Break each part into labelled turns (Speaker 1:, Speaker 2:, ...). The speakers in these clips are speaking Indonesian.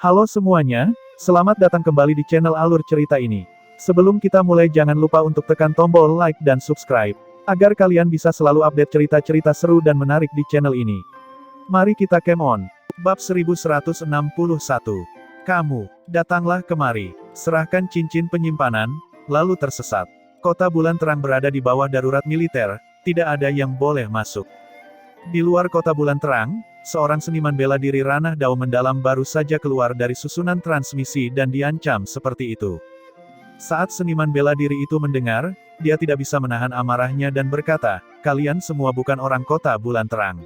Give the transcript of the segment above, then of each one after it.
Speaker 1: Halo semuanya, selamat datang kembali di channel Alur Cerita ini. Sebelum kita mulai jangan lupa untuk tekan tombol like dan subscribe, agar kalian bisa selalu update cerita-cerita seru dan menarik di channel ini. Mari kita game on. Bab 1161. Kamu, datanglah kemari, serahkan cincin penyimpanan, lalu tersesat. Kota bulan terang berada di bawah darurat militer, tidak ada yang boleh masuk. Di luar kota bulan terang, seorang seniman bela diri ranah Dao mendalam baru saja keluar dari susunan transmisi dan diancam seperti itu. Saat seniman bela diri itu mendengar, dia tidak bisa menahan amarahnya dan berkata, "Kalian semua bukan orang kota bulan terang.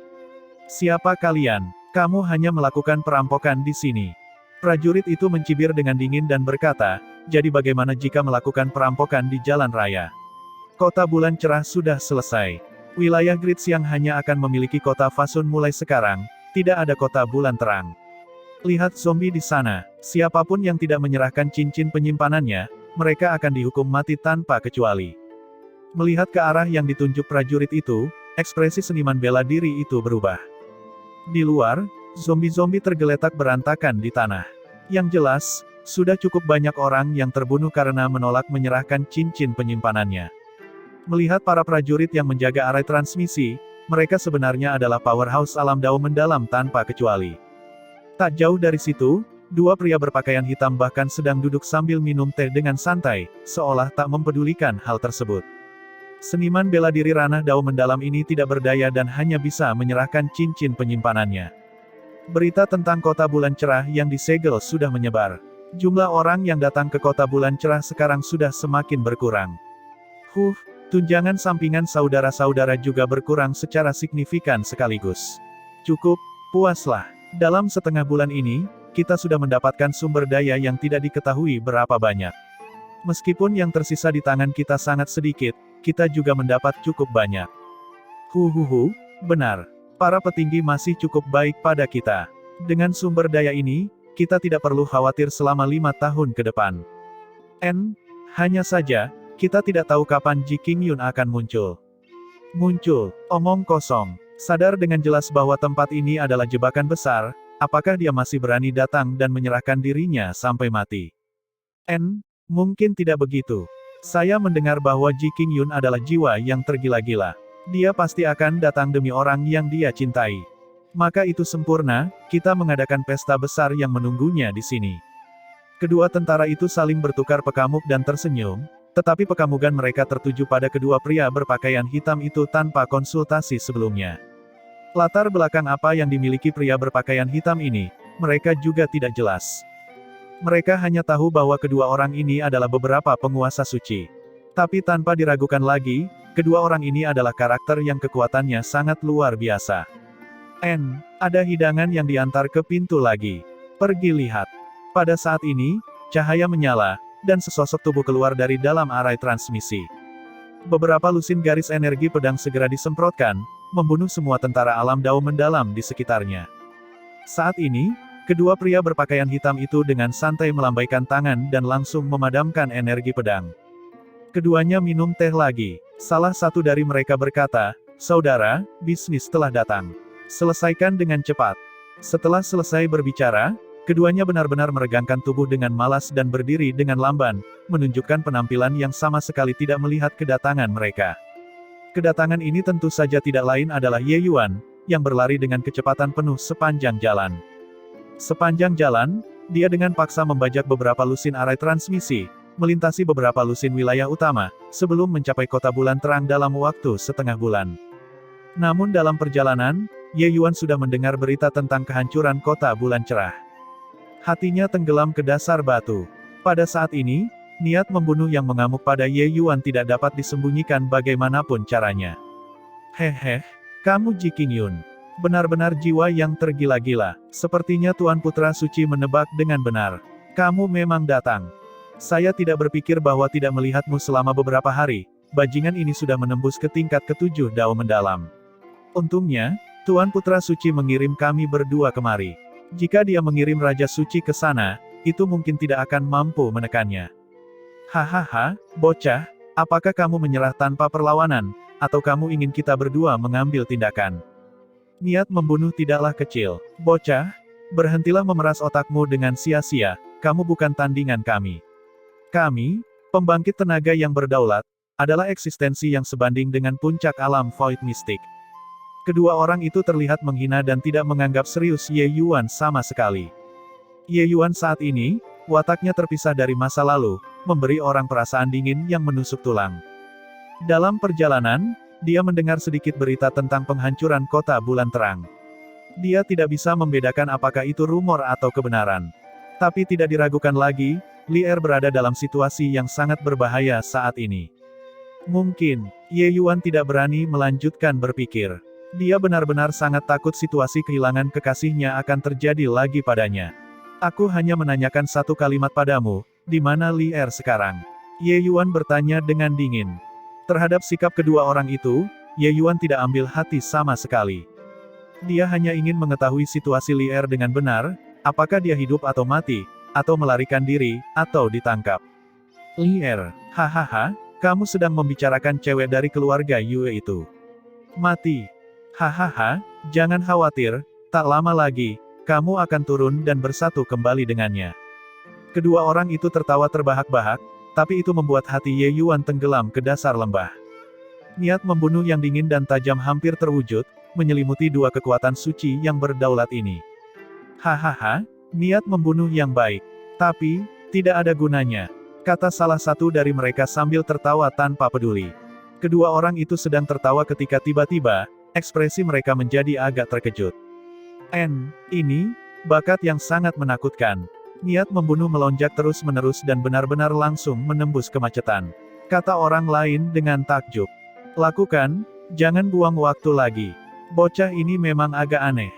Speaker 1: Siapa kalian? Kamu hanya melakukan perampokan di sini." Prajurit itu mencibir dengan dingin dan berkata, "Jadi bagaimana jika melakukan perampokan di jalan raya? Kota bulan cerah sudah selesai. Wilayah Grid Siang hanya akan memiliki kota Fasun mulai sekarang, tidak ada kota bulan terang. Lihat zombie di sana, siapapun yang tidak menyerahkan cincin penyimpanannya, mereka akan dihukum mati tanpa kecuali." Melihat ke arah yang ditunjuk prajurit itu, ekspresi seniman bela diri itu berubah. Di luar, zombie-zombie tergeletak berantakan di tanah. Yang jelas, sudah cukup banyak orang yang terbunuh karena menolak menyerahkan cincin penyimpanannya. Melihat para prajurit yang menjaga arai transmisi, mereka sebenarnya adalah powerhouse alam Dao mendalam tanpa kecuali. Tak jauh dari situ, dua pria berpakaian hitam bahkan sedang duduk sambil minum teh dengan santai, seolah tak mempedulikan hal tersebut. Seniman bela diri ranah Dao mendalam ini tidak berdaya dan hanya bisa menyerahkan cincin penyimpanannya. Berita tentang kota bulan cerah yang disegel sudah menyebar. Jumlah orang yang datang ke kota bulan cerah sekarang sudah semakin berkurang. Tunjangan sampingan saudara-saudara juga berkurang secara signifikan sekaligus. Cukup, puaslah. Dalam setengah bulan ini, kita sudah mendapatkan sumber daya yang tidak diketahui berapa banyak. Meskipun yang tersisa di tangan kita sangat sedikit, kita juga mendapat cukup banyak. Benar. Para petinggi masih cukup baik pada kita. Dengan sumber daya ini, kita tidak perlu khawatir selama 5 tahun ke depan. Hanya saja, kita tidak tahu kapan Ji Qingyun akan muncul. Omong kosong. Sadar dengan jelas bahwa tempat ini adalah jebakan besar, apakah dia masih berani datang dan menyerahkan dirinya sampai mati? Mungkin tidak begitu. Saya mendengar bahwa Ji Qingyun adalah jiwa yang tergila-gila. Dia pasti akan datang demi orang yang dia cintai. Maka itu sempurna, kita mengadakan pesta besar yang menunggunya di sini. Kedua tentara itu saling bertukar pekamuk dan tersenyum, tetapi pekamugan mereka tertuju pada kedua pria berpakaian hitam itu tanpa konsultasi sebelumnya. Latar belakang apa yang dimiliki pria berpakaian hitam ini, mereka juga tidak jelas. Mereka hanya tahu bahwa kedua orang ini adalah beberapa penguasa suci. Tapi tanpa diragukan lagi, kedua orang ini adalah karakter yang kekuatannya sangat luar biasa. Ada hidangan yang diantar ke pintu lagi. Pergi lihat. Pada saat ini, cahaya menyala, dan sesosok tubuh keluar dari dalam arai transmisi. Beberapa lusin garis energi pedang segera disemprotkan, membunuh semua tentara alam Dao mendalam di sekitarnya. Saat ini, kedua pria berpakaian hitam itu dengan santai melambaikan tangan dan langsung memadamkan energi pedang. Keduanya minum teh lagi. Salah satu dari mereka berkata, "Saudara, bisnis telah datang. Selesaikan dengan cepat." Setelah selesai berbicara, keduanya benar-benar meregangkan tubuh dengan malas dan berdiri dengan lamban, menunjukkan penampilan yang sama sekali tidak melihat kedatangan mereka. Kedatangan ini tentu saja tidak lain adalah Ye Yuan, yang berlari dengan kecepatan penuh sepanjang jalan. Sepanjang jalan, dia dengan paksa membajak beberapa lusin arai transmisi, melintasi beberapa lusin wilayah utama, sebelum mencapai kota bulan terang dalam waktu setengah bulan. Namun dalam perjalanan, Ye Yuan sudah mendengar berita tentang kehancuran kota bulan cerah. Hatinya tenggelam ke dasar batu. Pada saat ini, niat membunuh yang mengamuk pada Ye Yuan tidak dapat disembunyikan bagaimanapun caranya. Kamu Ji Qingyun. Benar-benar jiwa yang tergila-gila. Sepertinya Tuan Putra Suci menebak dengan benar. Kamu memang datang. Saya tidak berpikir bahwa tidak melihatmu selama beberapa hari. Bajingan ini sudah menembus ke tingkat ke-7 Dao mendalam. Untungnya, Tuan Putra Suci mengirim kami berdua kemari. Jika dia mengirim Raja Suci ke sana, itu mungkin tidak akan mampu menekannya. Bocah, apakah kamu menyerah tanpa perlawanan, atau kamu ingin kita berdua mengambil tindakan? Niat membunuh tidaklah kecil. Bocah, Berhentilah memeras otakmu dengan sia-sia, kamu bukan tandingan kami. Kami, pembangkit tenaga yang berdaulat, adalah eksistensi yang sebanding dengan puncak alam void mistik. Kedua orang itu terlihat menghina dan tidak menganggap serius Ye Yuan sama sekali. Ye Yuan saat ini, wataknya terpisah dari masa lalu, memberi orang perasaan dingin yang menusuk tulang. Dalam perjalanan, dia mendengar sedikit berita tentang penghancuran kota bulan terang. Dia tidak bisa membedakan apakah itu rumor atau kebenaran. Tapi tidak diragukan lagi, Li Er berada dalam situasi yang sangat berbahaya saat ini. Mungkin, Ye Yuan tidak berani melanjutkan berpikir. Dia benar-benar sangat takut situasi kehilangan kekasihnya akan terjadi lagi padanya. Aku hanya menanyakan satu kalimat padamu, di mana Li Er sekarang? Ye Yuan bertanya dengan dingin. Terhadap sikap kedua orang itu, Ye Yuan tidak ambil hati sama sekali. Dia hanya ingin mengetahui situasi Li Er dengan benar, apakah dia hidup atau mati, atau melarikan diri, atau ditangkap. Li Er, hahaha, kamu sedang membicarakan cewek dari keluarga Yue itu. Mati. Hahaha, jangan khawatir, tak lama lagi, kamu akan turun dan bersatu kembali dengannya. Kedua orang itu tertawa terbahak-bahak, tapi itu membuat hati Ye Yuan tenggelam ke dasar lembah. Niat membunuh yang dingin dan tajam hampir terwujud, menyelimuti dua kekuatan suci yang berdaulat ini. Hahaha, niat membunuh yang baik. Tapi, tidak ada gunanya, kata salah satu dari mereka sambil tertawa tanpa peduli. Kedua orang itu sedang tertawa ketika tiba-tiba, ekspresi mereka menjadi agak terkejut. Ini, bakat yang sangat menakutkan. Niat membunuh melonjak terus-menerus dan benar-benar langsung menembus kemacetan. Kata orang lain dengan takjub. Lakukan, jangan buang waktu lagi. Bocah ini memang agak aneh.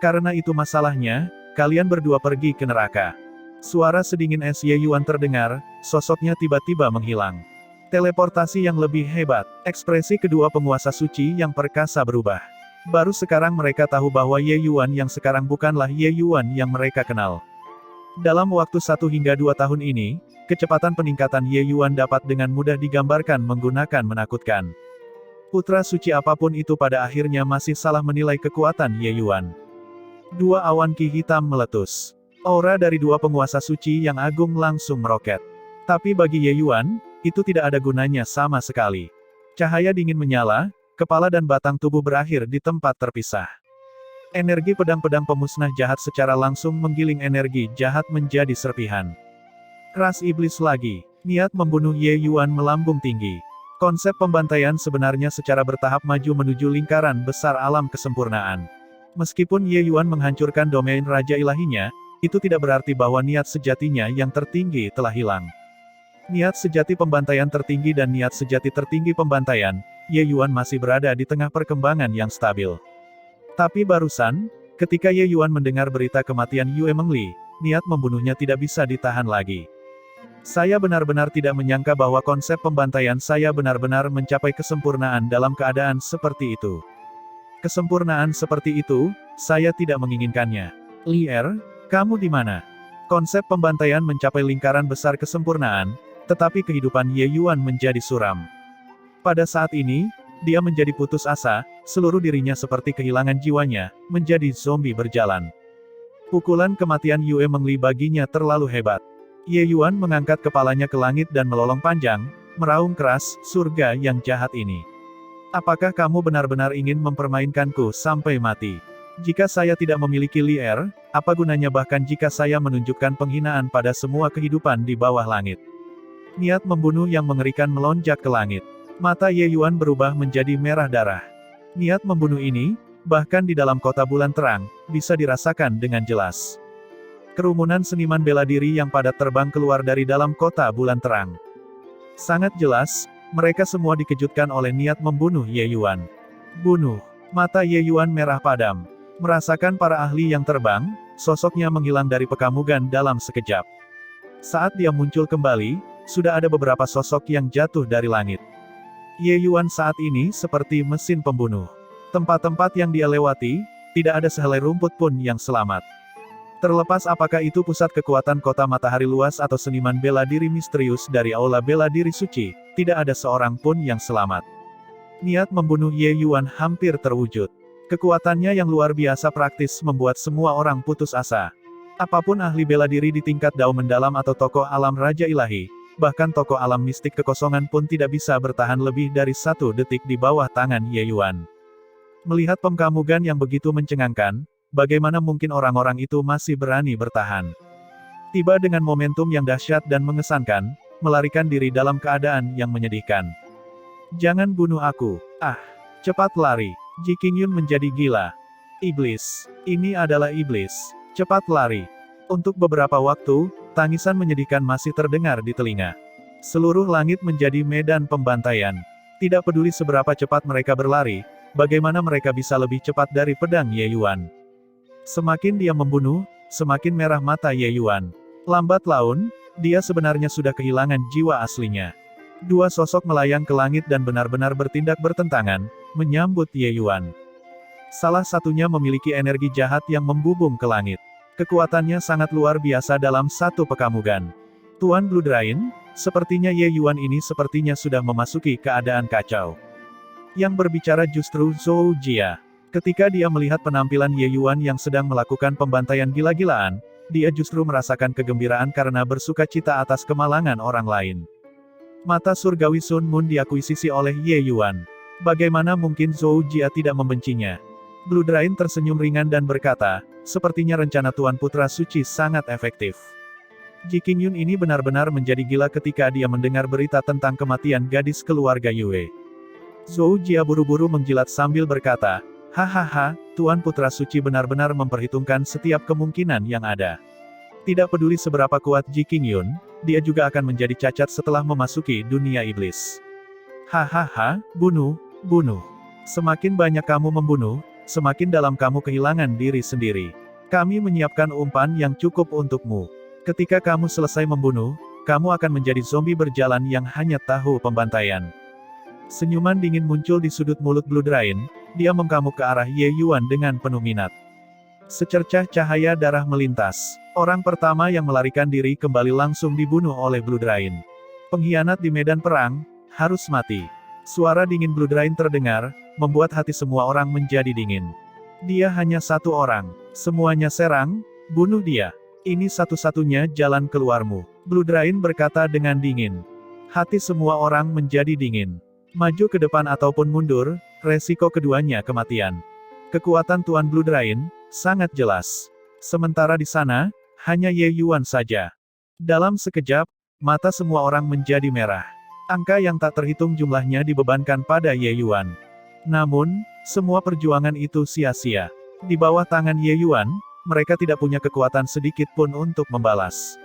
Speaker 1: Karena itu masalahnya, kalian berdua pergi ke neraka. Suara sedingin es Ye Yuan terdengar, sosoknya tiba-tiba menghilang. Teleportasi yang lebih hebat, ekspresi kedua penguasa suci yang perkasa berubah. Baru sekarang mereka tahu bahwa Ye Yuan yang sekarang bukanlah Ye Yuan yang mereka kenal. Dalam waktu 1 hingga 2 tahun ini, kecepatan peningkatan Ye Yuan dapat dengan mudah digambarkan menggunakan menakutkan. Putra suci apapun itu pada akhirnya masih salah menilai kekuatan Ye Yuan. Dua awan ki hitam meletus. Aura dari dua penguasa suci yang agung langsung meroket. Tapi bagi Ye Yuan, itu tidak ada gunanya sama sekali. Cahaya dingin menyala, kepala dan batang tubuh berakhir di tempat terpisah. Energi pedang-pedang pemusnah jahat secara langsung menggiling energi jahat menjadi serpihan. Ras iblis lagi. Niat membunuh Ye Yuan melambung tinggi. Konsep pembantaian sebenarnya secara bertahap maju menuju lingkaran besar alam kesempurnaan. Meskipun Ye Yuan menghancurkan domain Raja Ilahinya, itu tidak berarti bahwa niat sejatinya yang tertinggi telah hilang. Niat sejati pembantaian tertinggi dan niat sejati tertinggi pembantaian, Ye Yuan masih berada di tengah perkembangan yang stabil. Tapi barusan, ketika Ye Yuan mendengar berita kematian Yue Mengli, niat membunuhnya tidak bisa ditahan lagi. Saya benar-benar tidak menyangka bahwa konsep pembantaian saya benar-benar mencapai kesempurnaan dalam keadaan seperti itu. Kesempurnaan seperti itu, saya tidak menginginkannya. Li Er, kamu di mana? Konsep pembantaian mencapai lingkaran besar kesempurnaan, tetapi kehidupan Ye Yuan menjadi suram. Pada saat ini, dia menjadi putus asa, seluruh dirinya seperti kehilangan jiwanya, menjadi zombie berjalan. Pukulan kematian Yue Mengli baginya terlalu hebat. Ye Yuan mengangkat kepalanya ke langit dan melolong panjang, meraung keras, surga yang jahat ini. Apakah kamu benar-benar ingin mempermainkanku sampai mati? Jika saya tidak memiliki Li Er, apa gunanya bahkan jika saya menunjukkan penghinaan pada semua kehidupan di bawah langit? Niat membunuh yang mengerikan melonjak ke langit. Mata Ye Yuan berubah menjadi merah darah. Niat membunuh ini, bahkan di dalam kota bulan terang, bisa dirasakan dengan jelas. Kerumunan seniman bela diri yang padat terbang keluar dari dalam kota bulan terang. Sangat jelas, mereka semua dikejutkan oleh niat membunuh Ye Yuan. Bunuh. Mata Ye Yuan merah padam. Merasakan para ahli yang terbang, sosoknya menghilang dari pekamugan dalam sekejap. Saat dia muncul kembali, sudah ada beberapa sosok yang jatuh dari langit. Ye Yuan saat ini seperti mesin pembunuh. Tempat-tempat yang dia lewati, tidak ada sehelai rumput pun yang selamat. Terlepas apakah itu pusat kekuatan kota matahari luas atau seniman bela diri misterius dari aula bela diri suci, tidak ada seorang pun yang selamat. Niat membunuh Ye Yuan hampir terwujud. Kekuatannya yang luar biasa praktis membuat semua orang putus asa. Apapun ahli bela diri di tingkat Dao mendalam atau tokoh alam Raja Ilahi, bahkan tokoh alam mistik kekosongan pun tidak bisa bertahan lebih dari 1 detik di bawah tangan Ye Yuan. Melihat pemkamugan yang begitu mencengangkan, bagaimana mungkin orang-orang itu masih berani bertahan? Tiba dengan momentum yang dahsyat dan mengesankan, melarikan diri dalam keadaan yang menyedihkan. Jangan bunuh aku. Ah, cepat lari. Ji Qingyun menjadi gila. Iblis. Ini adalah iblis. Cepat lari. Untuk beberapa waktu, tangisan menyedihkan masih terdengar di telinga. Seluruh langit menjadi medan pembantaian. Tidak peduli seberapa cepat mereka berlari, bagaimana mereka bisa lebih cepat dari pedang Ye Yuan. Semakin dia membunuh, semakin merah mata Ye Yuan. Lambat laun, dia sebenarnya sudah kehilangan jiwa aslinya. Dua sosok melayang ke langit dan benar-benar bertindak bertentangan, menyambut Ye Yuan. Salah satunya memiliki energi jahat yang membubung ke langit. Kekuatannya sangat luar biasa dalam satu pekamugan. Tuan Blue Drain, sepertinya Ye Yuan ini sepertinya sudah memasuki keadaan kacau. Yang berbicara justru Zhou Jia. Ketika dia melihat penampilan Ye Yuan yang sedang melakukan pembantaian gila-gilaan, dia justru merasakan kegembiraan karena bersuka cita atas kemalangan orang lain. Mata surgawi Sun Moon diakuisisi oleh Ye Yuan. Bagaimana mungkin Zhou Jia tidak membencinya? Blue Drain tersenyum ringan dan berkata, sepertinya rencana Tuan Putra Suci sangat efektif. Ji Qingyun ini benar-benar menjadi gila ketika dia mendengar berita tentang kematian gadis keluarga Yue. Zhou Jia buru-buru menjilat sambil berkata, hahaha, Tuan Putra Suci benar-benar memperhitungkan setiap kemungkinan yang ada. Tidak peduli seberapa kuat Ji Qingyun, dia juga akan menjadi cacat setelah memasuki dunia iblis. Hahaha, bunuh, bunuh. Semakin banyak kamu membunuh, semakin dalam kamu kehilangan diri sendiri. Kami menyiapkan umpan yang cukup untukmu. Ketika kamu selesai membunuh, kamu akan menjadi zombie berjalan yang hanya tahu pembantaian. Senyuman dingin muncul di sudut mulut Blue Drain, dia mengkamuk ke arah Ye Yuan dengan penuh minat. Secercah cahaya darah melintas. Orang pertama yang melarikan diri kembali langsung dibunuh oleh Blue Drain. Pengkhianat di medan perang, harus mati. Suara dingin Blue Drain terdengar, membuat hati semua orang menjadi dingin. Dia hanya satu orang. Semuanya serang, bunuh dia. Ini satu-satunya jalan keluarmu. Blue Drain berkata dengan dingin. Hati semua orang menjadi dingin. Maju ke depan ataupun mundur, resiko keduanya kematian. Kekuatan Tuan Blue Drain sangat jelas. Sementara di sana, hanya Ye Yuan saja. Dalam sekejap, mata semua orang menjadi merah. Angka yang tak terhitung jumlahnya dibebankan pada Ye Yuan. Namun, semua perjuangan itu sia-sia. Di bawah tangan Ye Yuan, mereka tidak punya kekuatan sedikit pun untuk membalas.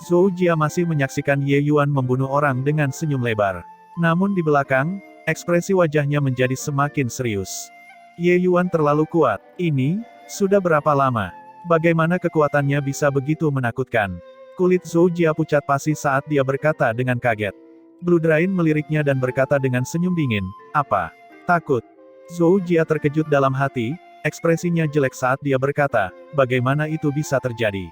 Speaker 1: Zhou Jia masih menyaksikan Ye Yuan membunuh orang dengan senyum lebar. Namun di belakang, ekspresi wajahnya menjadi semakin serius. Ye Yuan terlalu kuat. Ini, sudah berapa lama? Bagaimana kekuatannya bisa begitu menakutkan? Kulit Zhou Jia pucat pasi saat dia berkata dengan kaget. Blue Drain meliriknya dan berkata dengan senyum dingin, apa? Takut? Zhou Jia terkejut dalam hati, ekspresinya jelek saat dia berkata, bagaimana itu bisa terjadi?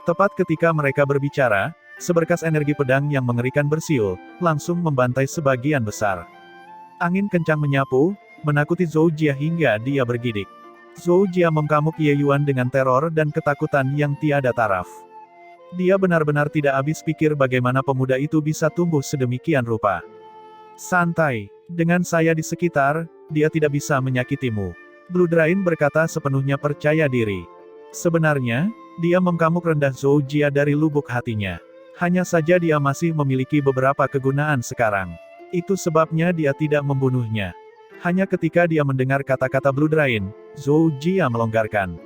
Speaker 1: Tepat ketika mereka berbicara, seberkas energi pedang yang mengerikan bersiul, langsung membantai sebagian besar. Angin kencang menyapu, menakuti Zhou Jia hingga dia bergidik. Zhou Jia mengkamuk Ye Yuan dengan teror dan ketakutan yang tiada taraf. Dia benar-benar tidak habis pikir bagaimana pemuda itu bisa tumbuh sedemikian rupa. Santai, dengan saya di sekitar, dia tidak bisa menyakitimu. Blue Drain berkata sepenuhnya percaya diri. Sebenarnya, dia mengkamuk rendah Zhou Jia dari lubuk hatinya. Hanya saja dia masih memiliki beberapa kegunaan sekarang. Itu sebabnya dia tidak membunuhnya. Hanya ketika dia mendengar kata-kata Blue Drain, Zhou Jia melonggarkan.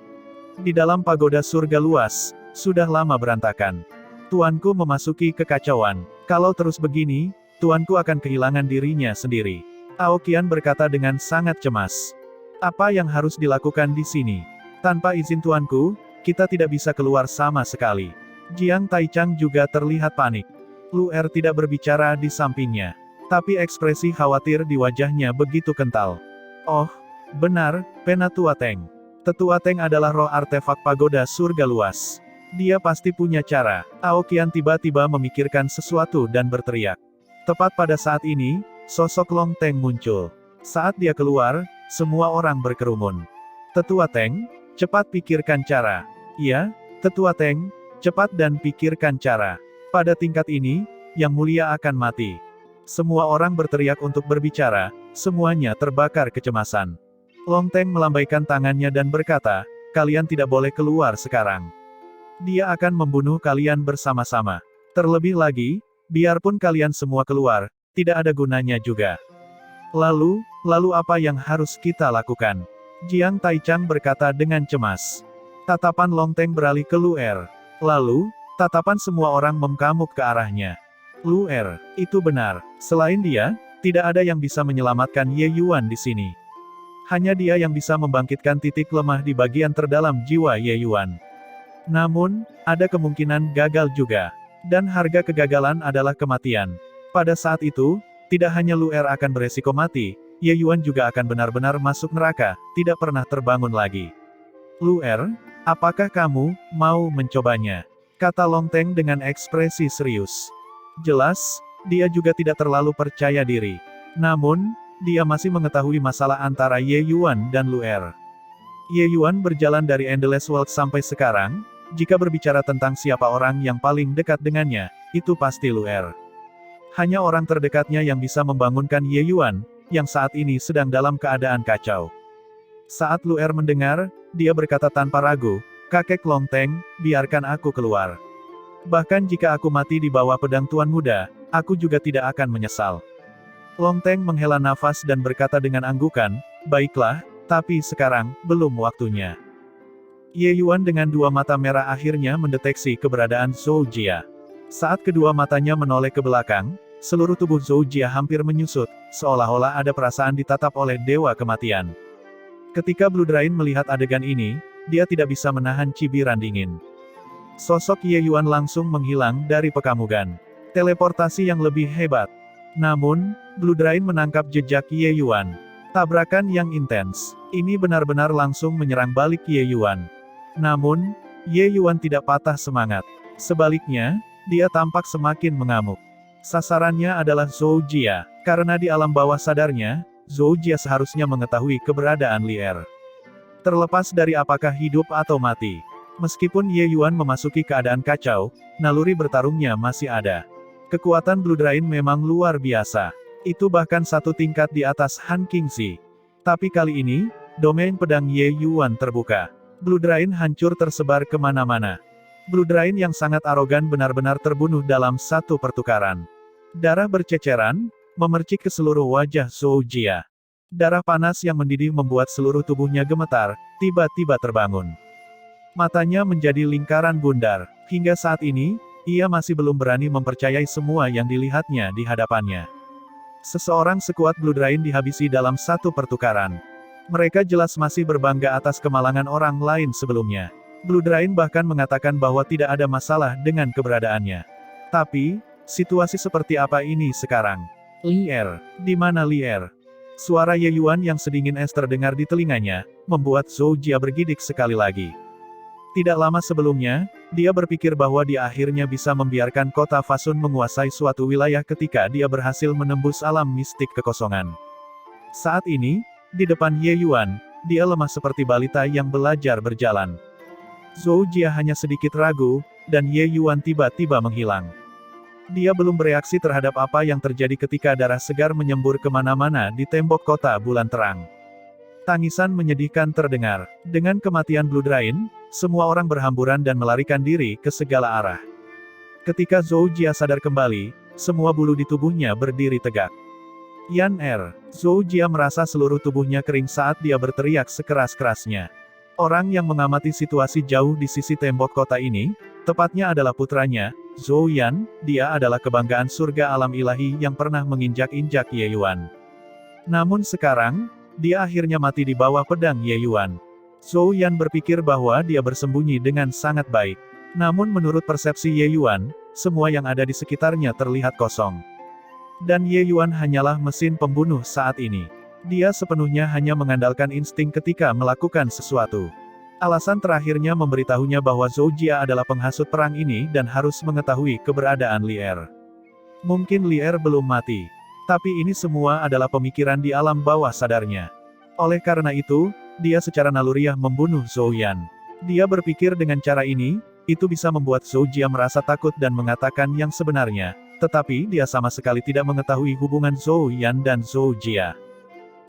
Speaker 1: Di dalam pagoda surga luas, sudah lama berantakan. Tuanku memasuki kekacauan. Kalau terus begini, tuanku akan kehilangan dirinya sendiri. Aoqian berkata dengan sangat cemas. Apa yang harus dilakukan di sini? Tanpa izin tuanku, kita tidak bisa keluar sama sekali. Jiang Taichang juga terlihat panik. Lu Er tidak berbicara di sampingnya. Tapi ekspresi khawatir di wajahnya begitu kental. Oh, benar, Penatua Teng. Tetua Teng adalah roh artefak pagoda surga luas. Dia pasti punya cara. Aoqian tiba-tiba memikirkan sesuatu dan berteriak. Tepat pada saat ini, sosok Long Teng muncul. Saat dia keluar, semua orang berkerumun. Tetua Teng, cepat pikirkan cara. Iya, Tetua Teng, cepat dan pikirkan cara. Pada tingkat ini, Yang Mulia akan mati. Semua orang berteriak untuk berbicara, semuanya terbakar kecemasan. Long Teng melambaikan tangannya dan berkata, kalian tidak boleh keluar sekarang. Dia akan membunuh kalian bersama-sama. Terlebih lagi, biarpun kalian semua keluar, tidak ada gunanya juga. Lalu apa yang harus kita lakukan? Jiang Taichang berkata dengan cemas. Tatapan Long Teng beralih ke Luer. Lalu, tatapan semua orang mengamuk ke arahnya. Luer, itu benar. Selain dia, tidak ada yang bisa menyelamatkan Ye Yuan di sini. Hanya dia yang bisa membangkitkan titik lemah di bagian terdalam jiwa Ye Yuan. Namun, ada kemungkinan gagal juga. Dan harga kegagalan adalah kematian. Pada saat itu, tidak hanya Luer akan beresiko mati, Ye Yuan juga akan benar-benar masuk neraka, tidak pernah terbangun lagi. Luer, apakah kamu mau mencobanya? Kata Long Teng dengan ekspresi serius. Jelas, dia juga tidak terlalu percaya diri. Namun, dia masih mengetahui masalah antara Ye Yuan dan Luer. Ye Yuan berjalan dari Endless World sampai sekarang, jika berbicara tentang siapa orang yang paling dekat dengannya, itu pasti Luer. Hanya orang terdekatnya yang bisa membangunkan Ye Yuan, yang saat ini sedang dalam keadaan kacau. Saat Luer mendengar, dia berkata tanpa ragu, kakek Long Teng, biarkan aku keluar. Bahkan jika aku mati di bawah pedang Tuan Muda, aku juga tidak akan menyesal. Long Teng menghela nafas dan berkata dengan anggukan, baiklah, tapi sekarang, belum waktunya. Ye Yuan dengan dua mata merah akhirnya mendeteksi keberadaan Zhou Jia. Saat kedua matanya menoleh ke belakang, seluruh tubuh Zhou Jia hampir menyusut, seolah-olah ada perasaan ditatap oleh Dewa Kematian. Ketika Blue Drain melihat adegan ini, dia tidak bisa menahan cibiran dingin. Sosok Ye Yuan langsung menghilang dari pekamugan. Teleportasi yang lebih hebat. Namun, Blue Drain menangkap jejak Ye Yuan. Tabrakan yang intens. Ini benar-benar langsung menyerang balik Ye Yuan. Namun, Ye Yuan tidak patah semangat. Sebaliknya, dia tampak semakin mengamuk. Sasarannya adalah Zhou Jia. Karena di alam bawah sadarnya, Zhou Jia seharusnya mengetahui keberadaan Lier. Terlepas dari apakah hidup atau mati. Meskipun Ye Yuan memasuki keadaan kacau, naluri bertarungnya masih ada. Kekuatan Blue Drain memang luar biasa. Itu bahkan satu tingkat di atas Han Qingxi. Tapi kali ini, domain pedang Ye Yuan terbuka. Blue Drain hancur tersebar kemana-mana. Blue Drain yang sangat arogan benar-benar terbunuh dalam satu pertukaran. Darah berceceran, memercik ke seluruh wajah Zhou Jia. Darah panas yang mendidih membuat seluruh tubuhnya gemetar, tiba-tiba terbangun. Matanya menjadi lingkaran bundar. Hingga saat ini, ia masih belum berani mempercayai semua yang dilihatnya di hadapannya. Seseorang sekuat Blue Drain dihabisi dalam satu pertukaran. Mereka jelas masih berbangga atas kemalangan orang lain sebelumnya. Blue Drain bahkan mengatakan bahwa tidak ada masalah dengan keberadaannya. Tapi, situasi seperti apa ini sekarang? Lier, di mana Lier? Suara Ye Yuan yang sedingin es terdengar di telinganya, membuat Zhou Jia bergidik sekali lagi. Tidak lama sebelumnya, dia berpikir bahwa dia akhirnya bisa membiarkan kota Fasun menguasai suatu wilayah ketika dia berhasil menembus alam mistik kekosongan. Saat ini, di depan Ye Yuan, dia lemah seperti balita yang belajar berjalan. Zhou Jia hanya sedikit ragu, dan Ye Yuan tiba-tiba menghilang. Dia belum bereaksi terhadap apa yang terjadi ketika darah segar menyembur kemana-mana di tembok kota bulan terang. Tangisan menyedihkan terdengar. Dengan kematian Blue Drain, semua orang berhamburan dan melarikan diri ke segala arah. Ketika Zhou Jia sadar kembali, semua bulu di tubuhnya berdiri tegak. Yan Zhou Jia merasa seluruh tubuhnya kering saat dia berteriak sekeras-kerasnya. Orang yang mengamati situasi jauh di sisi tembok kota ini, tepatnya adalah putranya, Zhou Yan. Dia adalah kebanggaan surga alam ilahi yang pernah menginjak-injak Ye Yuan. Namun sekarang, dia akhirnya mati di bawah pedang Ye Yuan. Zhou Yan berpikir bahwa dia bersembunyi dengan sangat baik. Namun menurut persepsi Ye Yuan, semua yang ada di sekitarnya terlihat kosong. Dan Ye Yuan hanyalah mesin pembunuh saat ini. Dia sepenuhnya hanya mengandalkan insting ketika melakukan sesuatu. Alasan terakhirnya memberitahunya bahwa Zhou Jia adalah penghasut perang ini dan harus mengetahui keberadaan Lier. Mungkin Lier belum mati. Tapi ini semua adalah pemikiran di alam bawah sadarnya. Oleh karena itu, dia secara naluriah membunuh Zhou Yan. Dia berpikir dengan cara ini, itu bisa membuat Zhou Jia merasa takut dan mengatakan yang sebenarnya, tetapi dia sama sekali tidak mengetahui hubungan Zhou Yan dan Zhou Jia.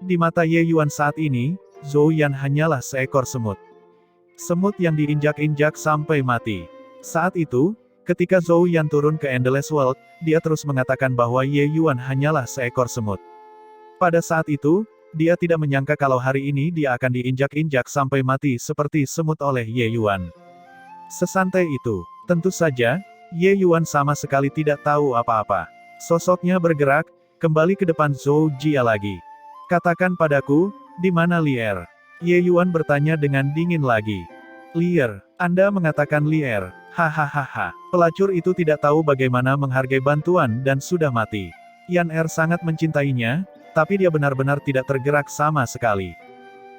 Speaker 1: Di mata Ye Yuan saat ini, Zhou Yan hanyalah seekor semut. Semut yang diinjak-injak sampai mati. Saat itu, ketika Zhou Yan turun ke Endless World, dia terus mengatakan bahwa Ye Yuan hanyalah seekor semut. Pada saat itu, dia tidak menyangka kalau hari ini dia akan diinjak-injak sampai mati seperti semut oleh Ye Yuan. Sesantai itu, tentu saja, Ye Yuan sama sekali tidak tahu apa-apa. Sosoknya bergerak, kembali ke depan Zhou Jia lagi. Katakan padaku, di mana Lier? Ye Yuan bertanya dengan dingin lagi. Lier, Anda mengatakan Lier, hahaha. Pelacur itu tidak tahu bagaimana menghargai bantuan dan sudah mati. Yan Er sangat mencintainya, tapi dia benar-benar tidak tergerak sama sekali.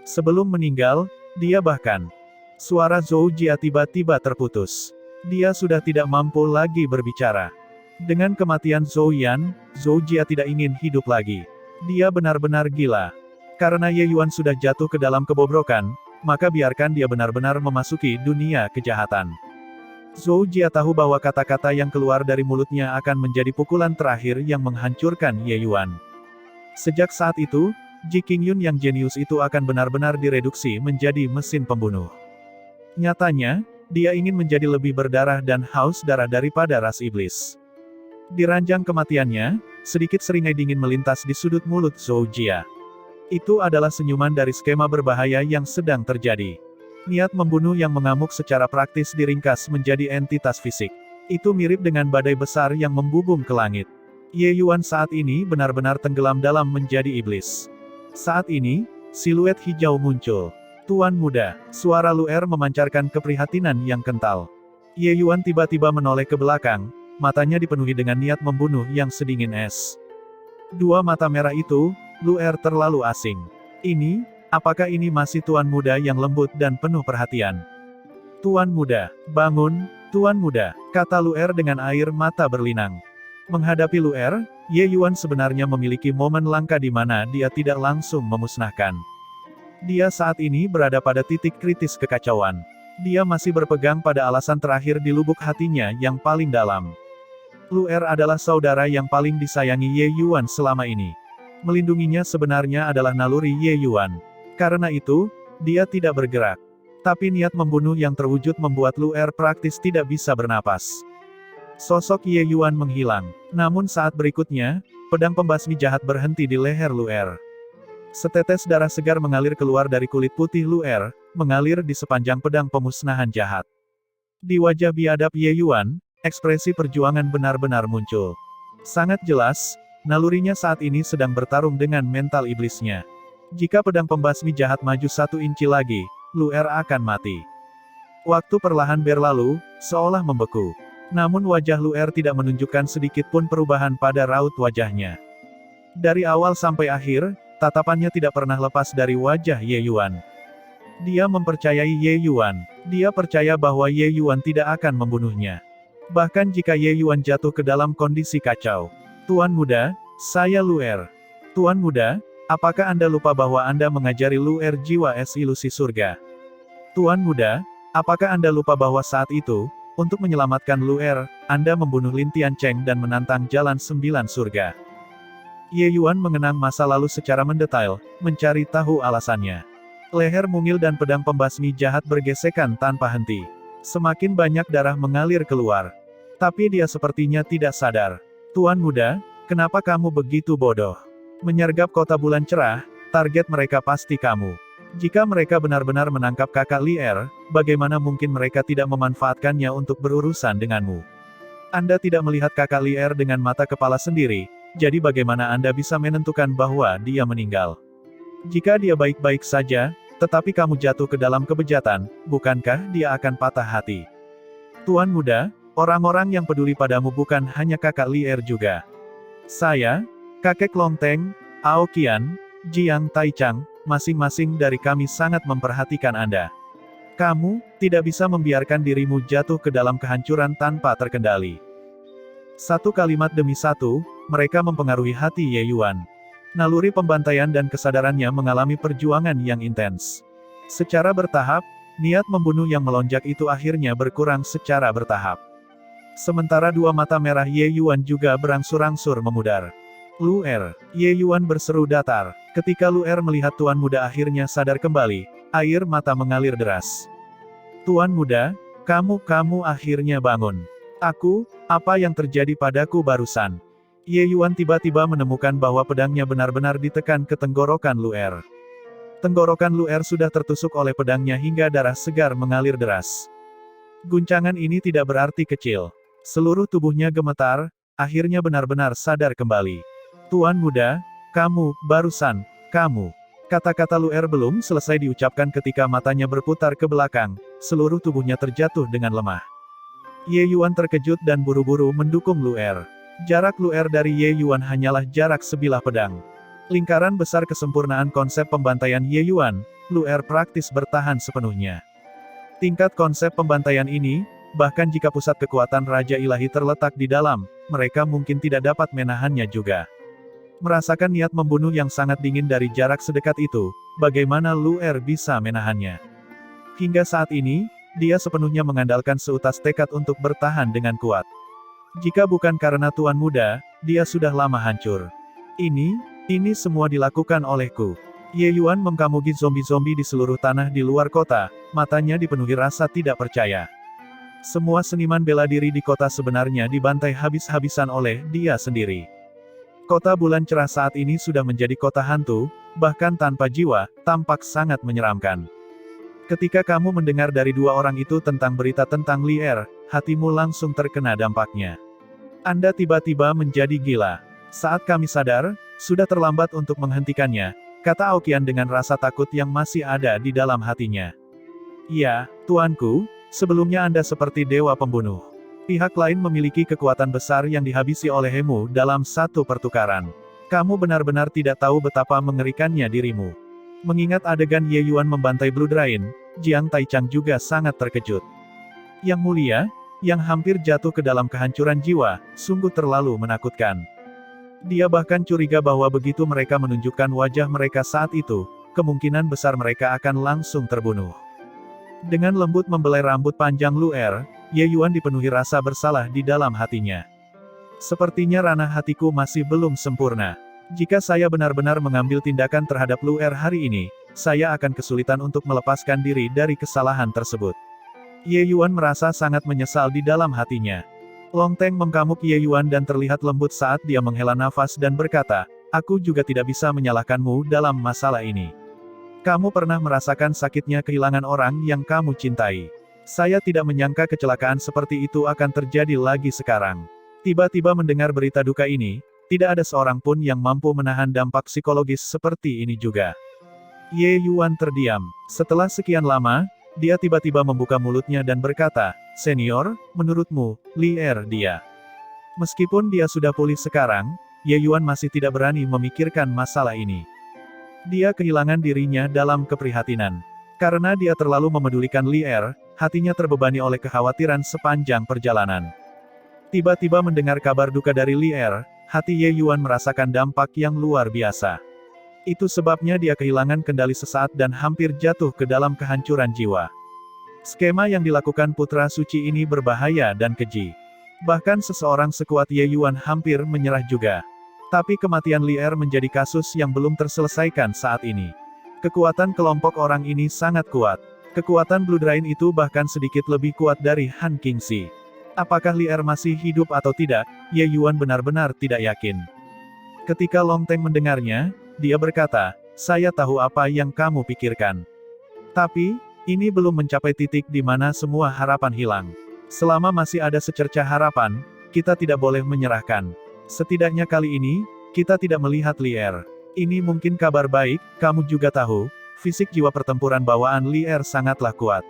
Speaker 1: Sebelum meninggal, dia bahkan. Suara Zhou Jia tiba-tiba terputus. Dia sudah tidak mampu lagi berbicara. Dengan kematian Zhou Yan, Zhou Jia tidak ingin hidup lagi. Dia benar-benar gila. Karena Ye Yuan sudah jatuh ke dalam kebobrokan, maka biarkan dia benar-benar memasuki dunia kejahatan. Zhou Jia tahu bahwa kata-kata yang keluar dari mulutnya akan menjadi pukulan terakhir yang menghancurkan Ye Yuan. Sejak saat itu, Ji Qingyun yang jenius itu akan benar-benar direduksi menjadi mesin pembunuh. Nyatanya, dia ingin menjadi lebih berdarah dan haus darah daripada ras iblis. Di ranjang kematiannya, sedikit seringai dingin melintas di sudut mulut Zhou Jia. Itu adalah senyuman dari skema berbahaya yang sedang terjadi. Niat membunuh yang mengamuk secara praktis diringkas menjadi entitas fisik. Itu mirip dengan badai besar yang membubung ke langit. Ye Yuan saat ini benar-benar tenggelam dalam menjadi iblis. Saat ini, siluet hijau muncul. Tuan muda, suara Luer memancarkan keprihatinan yang kental. Ye Yuan tiba-tiba menoleh ke belakang, matanya dipenuhi dengan niat membunuh yang sedingin es. Dua mata merah itu, Luer terlalu asing. Ini, apakah ini masih Tuan muda yang lembut dan penuh perhatian? Tuan muda, bangun, Tuan muda, kata Luer dengan air mata berlinang. Menghadapi Luer, Ye Yuan sebenarnya memiliki momen langka di mana dia tidak langsung memusnahkan. Dia saat ini berada pada titik kritis kekacauan. Dia masih berpegang pada alasan terakhir di lubuk hatinya yang paling dalam. Luer adalah saudara yang paling disayangi Ye Yuan selama ini. Melindunginya sebenarnya adalah naluri Ye Yuan. Karena itu, dia tidak bergerak. Tapi niat membunuh yang terwujud membuat Luer praktis tidak bisa bernapas. Sosok Ye Yuan menghilang. Namun saat berikutnya, pedang pembasmi jahat berhenti di leher Luer. Setetes darah segar mengalir keluar dari kulit putih Luer, mengalir di sepanjang pedang pemusnahan jahat. Di wajah biadab Ye Yuan, ekspresi perjuangan benar-benar muncul. Sangat jelas, nalurinya saat ini sedang bertarung dengan mental iblisnya. Jika pedang pembasmi jahat maju 1 inci lagi, Luer akan mati. Waktu perlahan berlalu, seolah membeku. Namun wajah Luer tidak menunjukkan sedikit pun perubahan pada raut wajahnya. Dari awal sampai akhir, tatapannya tidak pernah lepas dari wajah Ye Yuan. Dia mempercayai Ye Yuan. Dia percaya bahwa Ye Yuan tidak akan membunuhnya. Bahkan jika Ye Yuan jatuh ke dalam kondisi kacau. Tuan muda, saya Luer. Tuan muda, apakah Anda lupa bahwa Anda mengajari Luer jiwa es ilusi surga? Tuan muda, apakah Anda lupa bahwa saat itu, untuk menyelamatkan Luer, Anda membunuh Lin Tiancheng dan menantang jalan 9 surga? Ye Yuan mengenang masa lalu secara mendetail, mencari tahu alasannya. Leher mungil dan pedang pembasmi jahat bergesekan tanpa henti. Semakin banyak darah mengalir keluar. Tapi dia sepertinya tidak sadar. Tuan muda, kenapa kamu begitu bodoh? Menyergap kota bulan cerah, target mereka pasti kamu. Jika mereka benar-benar menangkap kakak Lier, bagaimana mungkin mereka tidak memanfaatkannya untuk berurusan denganmu? Anda tidak melihat kakak Lier dengan mata kepala sendiri, jadi bagaimana Anda bisa menentukan bahwa dia meninggal? Jika dia baik-baik saja, tetapi kamu jatuh ke dalam kebejatan, bukankah dia akan patah hati? Tuan muda, orang-orang yang peduli padamu bukan hanya kakak Lier juga. Saya, kakek Longteng, Ao Qian, Jiang Taichang, masing-masing dari kami sangat memperhatikan Anda. Kamu tidak bisa membiarkan dirimu jatuh ke dalam kehancuran tanpa terkendali. Satu kalimat demi satu, mereka mempengaruhi hati Ye Yuan. Naluri pembantaian dan kesadarannya mengalami perjuangan yang intens. Secara bertahap, niat membunuh yang melonjak itu akhirnya berkurang secara bertahap. Sementara dua mata merah Ye Yuan juga berangsur-angsur memudar. Luer, Ye Yuan berseru datar. Ketika Luer melihat Tuan Muda akhirnya sadar kembali, air mata mengalir deras. Tuan Muda, kamu akhirnya bangun. Apa yang terjadi padaku barusan? Ye Yuan tiba-tiba menemukan bahwa pedangnya benar-benar ditekan ke tenggorokan Luer. Tenggorokan Luer sudah tertusuk oleh pedangnya hingga darah segar mengalir deras. Guncangan ini tidak berarti kecil. Seluruh tubuhnya gemetar, akhirnya benar-benar sadar kembali. Tuan Muda, kamu. Kata-kata Luer belum selesai diucapkan ketika matanya berputar ke belakang, seluruh tubuhnya terjatuh dengan lemah. Ye Yuan terkejut dan buru-buru mendukung Luer. Jarak Luer dari Ye Yuan hanyalah jarak sebilah pedang. Lingkaran besar kesempurnaan konsep pembantaian Ye Yuan, Luer praktis bertahan sepenuhnya. Tingkat konsep pembantaian ini, bahkan jika pusat kekuatan Raja Ilahi terletak di dalam, mereka mungkin tidak dapat menahannya juga. Merasakan niat membunuh yang sangat dingin dari jarak sedekat itu, bagaimana Luer bisa menahannya? Hingga saat ini, dia sepenuhnya mengandalkan seutas tekad untuk bertahan dengan kuat. Jika bukan karena Tuan Muda, dia sudah lama hancur. Ini semua dilakukan olehku. Ye Yuan mengkamugi zombie-zombie di seluruh tanah di luar kota, matanya dipenuhi rasa tidak percaya. Semua seniman bela diri di kota sebenarnya dibantai habis-habisan oleh dia sendiri. Kota bulan cerah saat ini sudah menjadi kota hantu, bahkan tanpa jiwa, tampak sangat menyeramkan. Ketika kamu mendengar dari dua orang itu tentang berita tentang Lier, hatimu langsung terkena dampaknya. Anda tiba-tiba menjadi gila. Saat kami sadar, sudah terlambat untuk menghentikannya, kata Aoqian dengan rasa takut yang masih ada di dalam hatinya. Ya, tuanku, sebelumnya Anda seperti dewa pembunuh. Pihak lain memiliki kekuatan besar yang dihabisi olehmu dalam satu pertukaran. Kamu benar-benar tidak tahu betapa mengerikannya dirimu. Mengingat adegan Ye Yuan membantai Blue Drain, Jiang Taichang juga sangat terkejut. Yang mulia, yang hampir jatuh ke dalam kehancuran jiwa, sungguh terlalu menakutkan. Dia bahkan curiga bahwa begitu mereka menunjukkan wajah mereka saat itu, kemungkinan besar mereka akan langsung terbunuh. Dengan lembut membelai rambut panjang Luer, Ye Yuan dipenuhi rasa bersalah di dalam hatinya. Sepertinya ranah hatiku masih belum sempurna. Jika saya benar-benar mengambil tindakan terhadap Luer hari ini, saya akan kesulitan untuk melepaskan diri dari kesalahan tersebut. Ye Yuan merasa sangat menyesal di dalam hatinya. Long Teng memkamuk Ye Yuan dan terlihat lembut saat dia menghela nafas dan berkata, aku juga tidak bisa menyalahkanmu dalam masalah ini. Kamu pernah merasakan sakitnya kehilangan orang yang kamu cintai. Saya tidak menyangka kecelakaan seperti itu akan terjadi lagi sekarang. Tiba-tiba mendengar berita duka ini, tidak ada seorang pun yang mampu menahan dampak psikologis seperti ini juga. Ye Yuan terdiam. Setelah sekian lama, dia tiba-tiba membuka mulutnya dan berkata, Senior, menurutmu, Lier dia. Meskipun dia sudah pulih sekarang, Ye Yuan masih tidak berani memikirkan masalah ini. Dia kehilangan dirinya dalam keprihatinan. Karena dia terlalu memedulikan Lier, hatinya terbebani oleh kekhawatiran sepanjang perjalanan. Tiba-tiba mendengar kabar duka dari Lier, hati Ye Yuan merasakan dampak yang luar biasa. Itu sebabnya dia kehilangan kendali sesaat dan hampir jatuh ke dalam kehancuran jiwa. Skema yang dilakukan Putra Suci ini berbahaya dan keji. Bahkan seseorang sekuat Ye Yuan hampir menyerah juga. Tapi kematian Lier menjadi kasus yang belum terselesaikan saat ini. Kekuatan kelompok orang ini sangat kuat. Kekuatan Blue Drain itu bahkan sedikit lebih kuat dari Han Qingxi. Apakah Lier masih hidup atau tidak, Ye Yuan benar-benar tidak yakin. Ketika Long Teng mendengarnya, dia berkata, saya tahu apa yang kamu pikirkan. Tapi, ini belum mencapai titik di mana semua harapan hilang. Selama masih ada secercah harapan, kita tidak boleh menyerahkan. Setidaknya kali ini, kita tidak melihat Lier. Ini mungkin kabar baik, kamu juga tahu, fisik jiwa pertempuran bawaan Lier sangatlah kuat.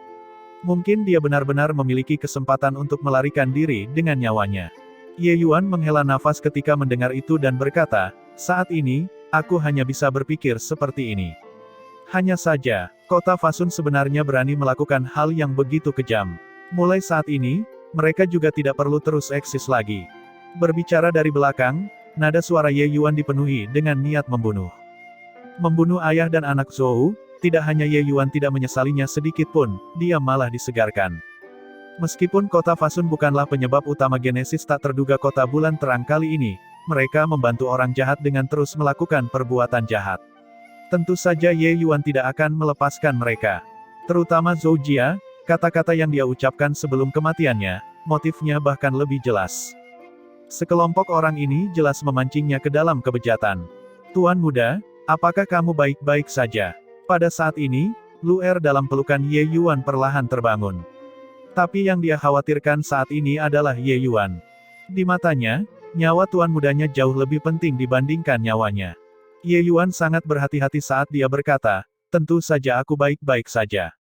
Speaker 1: Mungkin dia benar-benar memiliki kesempatan untuk melarikan diri dengan nyawanya. Ye Yuan menghela nafas ketika mendengar itu dan berkata, saat ini, aku hanya bisa berpikir seperti ini. Hanya saja, kota Fasun sebenarnya berani melakukan hal yang begitu kejam. Mulai saat ini, mereka juga tidak perlu terus eksis lagi. Berbicara dari belakang, Nada suara Ye Yuan dipenuhi dengan niat membunuh. Membunuh ayah dan anak Zhou, tidak hanya Ye Yuan tidak menyesalinya sedikit pun, dia malah disegarkan. Meskipun kota Fasun bukanlah penyebab utama genesis tak terduga kota bulan terang kali ini, mereka membantu orang jahat dengan terus melakukan perbuatan jahat. Tentu saja Ye Yuan tidak akan melepaskan mereka. Terutama Zhou Jia, kata-kata yang dia ucapkan sebelum kematiannya, motifnya bahkan lebih jelas. Sekelompok orang ini jelas memancingnya ke dalam kebejatan. Tuan muda, apakah kamu baik-baik saja? Pada saat ini, Lu Er dalam pelukan Ye Yuan perlahan terbangun. Tapi yang dia khawatirkan saat ini adalah Ye Yuan. Di matanya, nyawa tuan mudanya jauh lebih penting dibandingkan nyawanya. Ye Yuan sangat berhati-hati saat dia berkata, tentu saja aku baik-baik saja.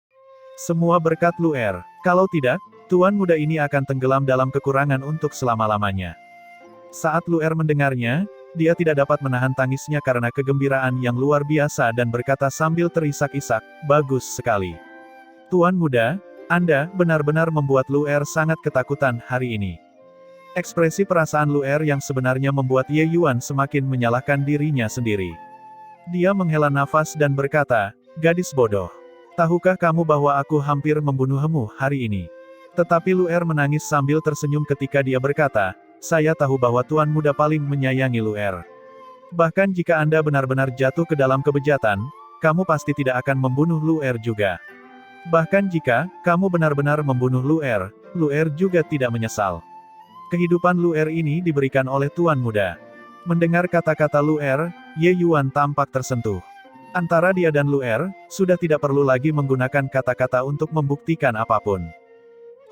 Speaker 1: Semua berkat Lu Er. Kalau tidak, tuan muda ini akan tenggelam dalam kekurangan untuk selama-lamanya. Saat Lu Er mendengarnya, dia tidak dapat menahan tangisnya karena kegembiraan yang luar biasa dan berkata sambil terisak-isak, bagus sekali. Tuan muda, Anda benar-benar membuat Lu Er sangat ketakutan hari ini. Ekspresi perasaan Lu Er yang sebenarnya membuat Ye Yuan semakin menyalahkan dirinya sendiri. Dia menghela nafas dan berkata, gadis bodoh. Tahukah kamu bahwa aku hampir membunuhmu hari ini? Tetapi Lu Er menangis sambil tersenyum ketika dia berkata, saya tahu bahwa tuan muda paling menyayangi Lu Er. Bahkan jika Anda benar-benar jatuh ke dalam kebejatan, kamu pasti tidak akan membunuh Lu Er juga. Bahkan jika kamu benar-benar membunuh Lu Er juga tidak menyesal. Kehidupan Lu Er ini diberikan oleh tuan muda. Mendengar kata-kata Lu Er, Ye Yuan tampak tersentuh. Antara dia dan Lu Er, sudah tidak perlu lagi menggunakan kata-kata untuk membuktikan apapun.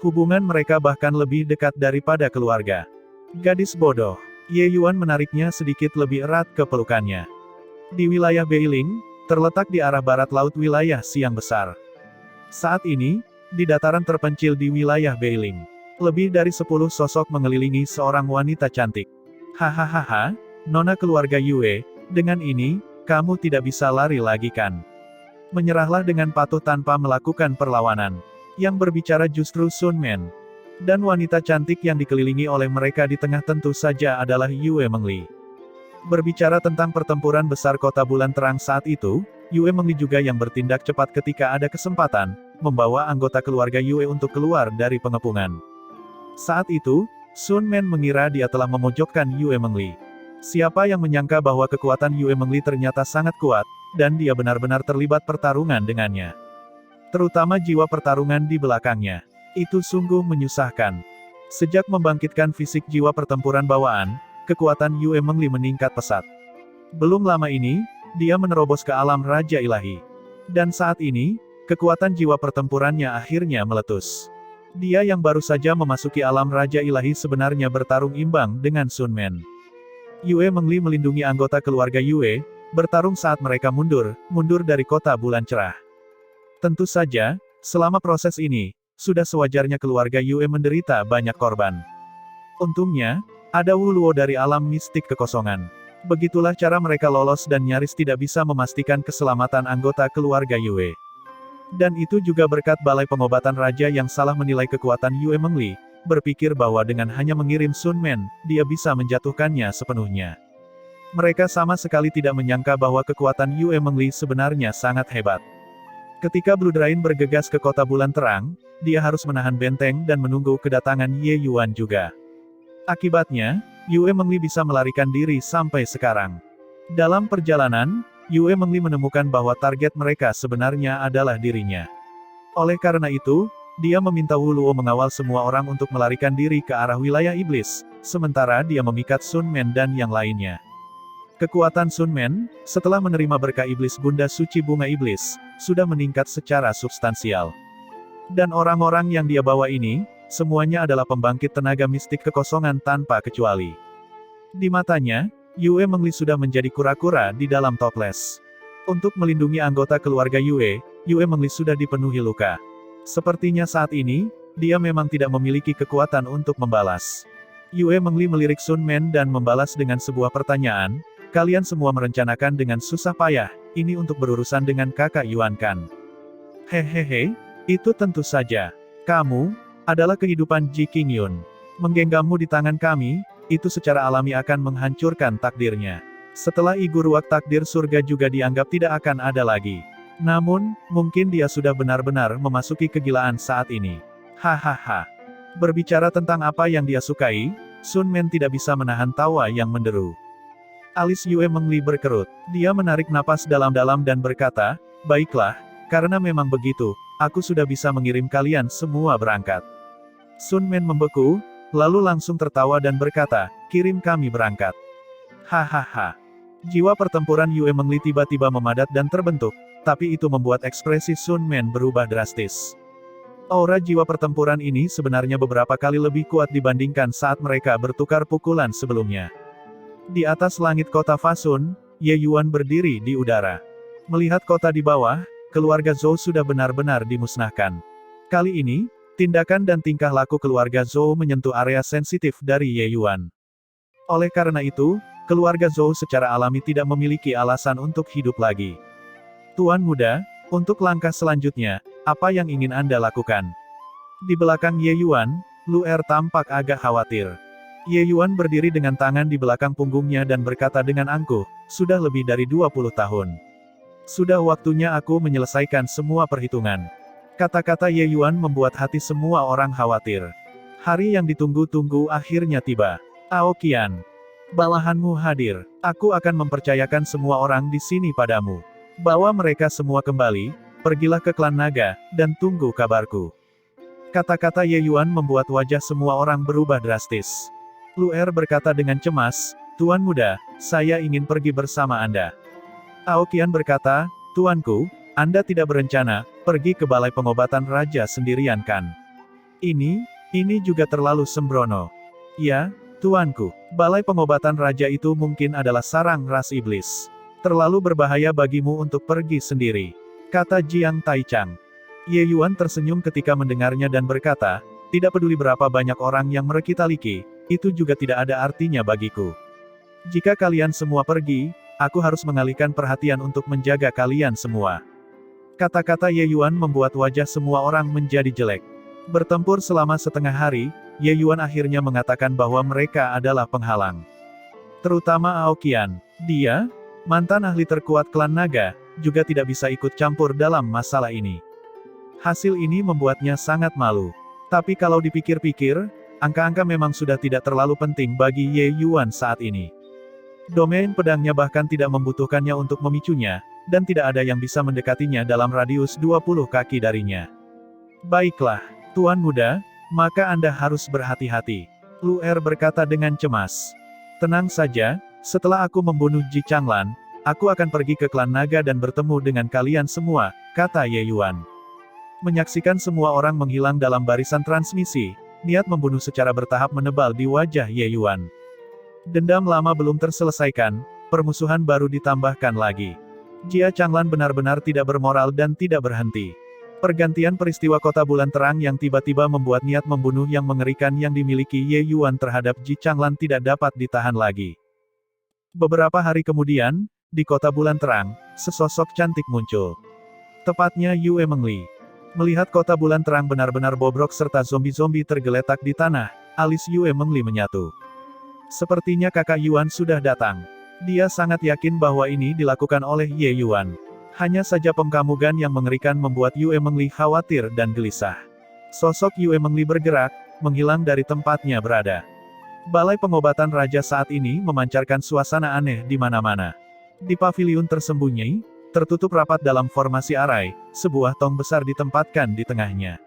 Speaker 1: Hubungan mereka bahkan lebih dekat daripada keluarga. Gadis bodoh. Ye Yuan menariknya sedikit lebih erat ke pelukannya. Di wilayah Beiling, terletak di arah barat laut wilayah Siang Besar. Saat ini, di dataran terpencil di wilayah Beiling, lebih dari 10 sosok mengelilingi seorang wanita cantik. Hahaha, nona keluarga Yue, dengan ini, kamu tidak bisa lari lagi kan? Menyerahlah dengan patuh tanpa melakukan perlawanan. Yang berbicara justru Sun Men. Dan wanita cantik yang dikelilingi oleh mereka di tengah tentu saja adalah Yue Mengli. Berbicara tentang pertempuran besar kota bulan terang saat itu, Yue Mengli juga yang bertindak cepat ketika ada kesempatan, membawa anggota keluarga Yue untuk keluar dari pengepungan. Saat itu, Sun Men mengira dia telah memojokkan Yue Mengli. Siapa yang menyangka bahwa kekuatan Yue Mengli ternyata sangat kuat, dan dia benar-benar terlibat pertarungan dengannya. Terutama jiwa pertarungan di belakangnya. Itu sungguh menyusahkan. Sejak membangkitkan fisik jiwa pertempuran bawaan, kekuatan Yue Mengli meningkat pesat. Belum lama ini, dia menerobos ke alam Raja Ilahi. Dan saat ini, kekuatan jiwa pertempurannya akhirnya meletus. Dia yang baru saja memasuki alam Raja Ilahi sebenarnya bertarung imbang dengan Sun Men. Yue Mengli melindungi anggota keluarga Yue, bertarung saat mereka mundur dari kota bulan cerah. Tentu saja, selama proses ini, sudah sewajarnya keluarga Yue menderita banyak korban. Untungnya, ada Wu Luo dari alam mistik kekosongan. Begitulah cara mereka lolos dan nyaris tidak bisa memastikan keselamatan anggota keluarga Yue. Dan itu juga berkat balai pengobatan raja yang salah menilai kekuatan Yue Mengli, berpikir bahwa dengan hanya mengirim Sun Men, dia bisa menjatuhkannya sepenuhnya. Mereka sama sekali tidak menyangka bahwa kekuatan Yue Mengli sebenarnya sangat hebat. Ketika Blue Drain bergegas ke kota bulan terang, dia harus menahan benteng dan menunggu kedatangan Ye Yuan juga. Akibatnya, Yue Mengli bisa melarikan diri sampai sekarang. Dalam perjalanan, Yue Mengli menemukan bahwa target mereka sebenarnya adalah dirinya. Oleh karena itu, dia meminta Wu Luo mengawal semua orang untuk melarikan diri ke arah wilayah iblis, sementara dia memikat Sun Men dan yang lainnya. Kekuatan Sun Men, setelah menerima berkah iblis Bunda Suci Bunga Iblis, sudah meningkat secara substansial. Dan orang-orang yang dia bawa ini, semuanya adalah pembangkit tenaga mistik kekosongan tanpa kecuali. Di matanya, Yue Mengli sudah menjadi kura-kura di dalam toples. Untuk melindungi anggota keluarga Yue Mengli sudah dipenuhi luka. Sepertinya saat ini, dia memang tidak memiliki kekuatan untuk membalas. Yue Mengli melirik Sun Men dan membalas dengan sebuah pertanyaan, kalian semua merencanakan dengan susah payah, ini untuk berurusan dengan kakak Yuan kan? Hehehe. Itu tentu saja. Kamu adalah kehidupan Ji Qingyun. Menggenggammu di tangan kami, itu secara alami akan menghancurkan takdirnya. Setelah Igu Ruak takdir surga juga dianggap tidak akan ada lagi. Namun, mungkin dia sudah benar-benar memasuki kegilaan saat ini. Hahaha. Berbicara tentang apa yang dia sukai, Sun Men tidak bisa menahan tawa yang menderu. Alis Yue Mengli berkerut. Dia menarik napas dalam-dalam dan berkata, "Baiklah, karena memang begitu, aku sudah bisa mengirim kalian semua berangkat." Sun Men membeku, lalu langsung tertawa dan berkata, "Kirim kami berangkat." Hahaha. Jiwa pertempuran Yue Mengli tiba-tiba memadat dan terbentuk, tapi itu membuat ekspresi Sun Men berubah drastis. Aura jiwa pertempuran ini sebenarnya beberapa kali lebih kuat dibandingkan saat mereka bertukar pukulan sebelumnya. Di atas langit kota Fasun, Ye Yuan berdiri di udara. Melihat kota di bawah, keluarga Zhou sudah benar-benar dimusnahkan. Kali ini, tindakan dan tingkah laku keluarga Zhou menyentuh area sensitif dari Ye Yuan. Oleh karena itu, keluarga Zhou secara alami tidak memiliki alasan untuk hidup lagi. Tuan muda, untuk langkah selanjutnya, apa yang ingin Anda lakukan? Di belakang Ye Yuan, Lu Er tampak agak khawatir. Ye Yuan berdiri dengan tangan di belakang punggungnya dan berkata dengan angkuh, "Sudah lebih dari 20 tahun. Sudah waktunya aku menyelesaikan semua perhitungan." Kata-kata Ye Yuan membuat hati semua orang khawatir. Hari yang ditunggu-tunggu akhirnya tiba. Aokian, bawahanmu hadir. Aku akan mempercayakan semua orang di sini padamu. Bawa mereka semua kembali, pergilah ke klan naga, dan tunggu kabarku. Kata-kata Ye Yuan membuat wajah semua orang berubah drastis. Lu Er berkata dengan cemas, "Tuan muda, saya ingin pergi bersama Anda." Aokian berkata, "Tuanku, Anda tidak berencana pergi ke balai pengobatan raja sendirian kan? Ini juga terlalu sembrono." "Ya, tuanku, balai pengobatan raja itu mungkin adalah sarang ras iblis. Terlalu berbahaya bagimu untuk pergi sendiri," kata Jiang Taichang. Ye Yuan tersenyum ketika mendengarnya dan berkata, "Tidak peduli berapa banyak orang yang merekitaliki, itu juga tidak ada artinya bagiku. Jika kalian semua pergi, aku harus mengalihkan perhatian untuk menjaga kalian semua." Kata-kata Ye Yuan membuat wajah semua orang menjadi jelek. Bertempur selama setengah hari, Ye Yuan akhirnya mengatakan bahwa mereka adalah penghalang. Terutama Aokian. Dia, mantan ahli terkuat klan naga, juga tidak bisa ikut campur dalam masalah ini. Hasil ini membuatnya sangat malu. Tapi kalau dipikir-pikir, angka-angka memang sudah tidak terlalu penting bagi Ye Yuan saat ini. Domain pedangnya bahkan tidak membutuhkannya untuk memicunya, dan tidak ada yang bisa mendekatinya dalam radius 20 kaki darinya. "Baiklah, Tuan muda, maka Anda harus berhati-hati," Lu Er berkata dengan cemas. "Tenang saja, setelah aku membunuh Ji Changlan, aku akan pergi ke klan naga dan bertemu dengan kalian semua," kata Ye Yuan. Menyaksikan semua orang menghilang dalam barisan transmisi, niat membunuh secara bertahap menebal di wajah Ye Yuan. Dendam lama belum terselesaikan, permusuhan baru ditambahkan lagi. Jia Changlan benar-benar tidak bermoral dan tidak berhenti. Pergantian peristiwa kota bulan terang yang tiba-tiba membuat niat membunuh yang mengerikan yang dimiliki Ye Yuan terhadap Ji Changlan tidak dapat ditahan lagi. Beberapa hari kemudian, di kota bulan terang, sesosok cantik muncul. Tepatnya Yue Mengli. Melihat kota bulan terang benar-benar bobrok serta zombie-zombie tergeletak di tanah, alis Yue Mengli menyatu. Sepertinya kakak Yuan sudah datang. Dia sangat yakin bahwa ini dilakukan oleh Ye Yuan. Hanya saja pengkamugan yang mengerikan membuat Yue Mengli khawatir dan gelisah. Sosok Yue Mengli bergerak, menghilang dari tempatnya berada. Balai pengobatan raja saat ini memancarkan suasana aneh di mana-mana. Di paviliun tersembunyi, tertutup rapat dalam formasi arai, sebuah tong besar ditempatkan di tengahnya.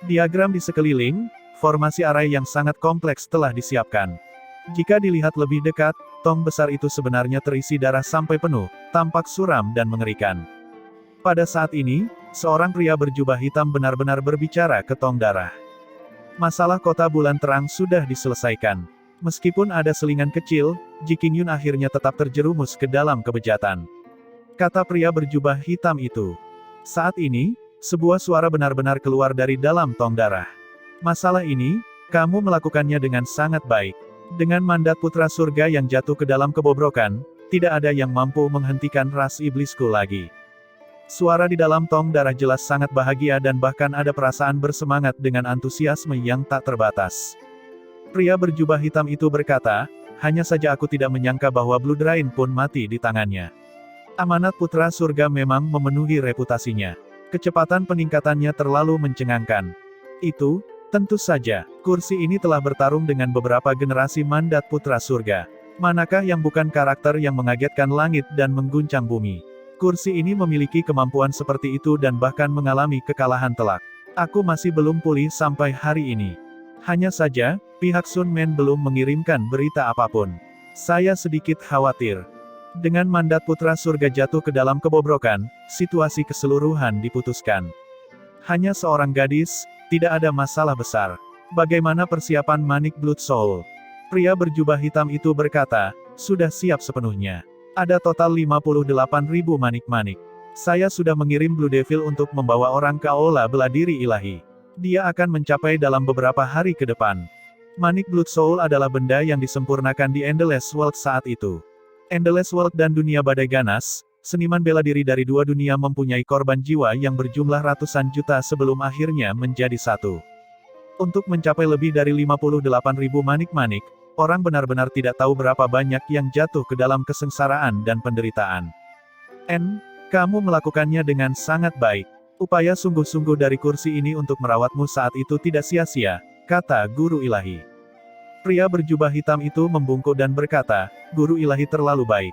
Speaker 1: Diagram di sekeliling, formasi arai yang sangat kompleks telah disiapkan. Jika dilihat lebih dekat, tong besar itu sebenarnya terisi darah sampai penuh, tampak suram dan mengerikan. Pada saat ini, seorang pria berjubah hitam benar-benar berbicara ke tong darah. Masalah kota bulan terang sudah diselesaikan. Meskipun ada selingan kecil, Ji Qingyun akhirnya tetap terjerumus ke dalam kebejatan. Kata pria berjubah hitam itu. Saat ini, sebuah suara benar-benar keluar dari dalam tong darah. "Masalah ini, kamu melakukannya dengan sangat baik. Dengan mandat putra surga yang jatuh ke dalam kebobrokan, tidak ada yang mampu menghentikan ras iblisku lagi." Suara di dalam tong darah jelas sangat bahagia dan bahkan ada perasaan bersemangat dengan antusiasme yang tak terbatas. Pria berjubah hitam itu berkata, hanya saja aku tidak menyangka bahwa Blue Drain pun mati di tangannya. Amanat putra surga memang memenuhi reputasinya. Kecepatan peningkatannya terlalu mencengangkan. Itu, tentu saja, kursi ini telah bertarung dengan beberapa generasi mandat putra surga. Manakah yang bukan karakter yang mengagetkan langit dan mengguncang bumi? Kursi ini memiliki kemampuan seperti itu dan bahkan mengalami kekalahan telak. Aku masih belum pulih sampai hari ini. Hanya saja, pihak Sun Men belum mengirimkan berita apapun. Saya sedikit khawatir. Dengan mandat putra surga jatuh ke dalam kebobrokan, situasi keseluruhan diputuskan. Hanya seorang gadis, tidak ada masalah besar. Bagaimana persiapan Manik Blood Soul? Pria berjubah hitam itu berkata, sudah siap sepenuhnya. Ada total 58.000 manik-manik. Saya sudah mengirim Blue Devil untuk membawa orang ke Aula Bela Diri Ilahi. Dia akan mencapai dalam beberapa hari ke depan. Manik Blood Soul adalah benda yang disempurnakan di Endless World saat itu. Endless World dan dunia badai ganas, seniman bela diri dari dua dunia mempunyai korban jiwa yang berjumlah ratusan juta sebelum akhirnya menjadi satu. Untuk mencapai lebih dari 58.000 manik-manik, orang benar-benar tidak tahu berapa banyak yang jatuh ke dalam kesengsaraan dan penderitaan. Kamu melakukannya dengan sangat baik. Upaya sungguh-sungguh dari kursi ini untuk merawatmu saat itu tidak sia-sia, kata Guru Ilahi. Pria berjubah hitam itu membungkuk dan berkata, Guru Ilahi terlalu baik.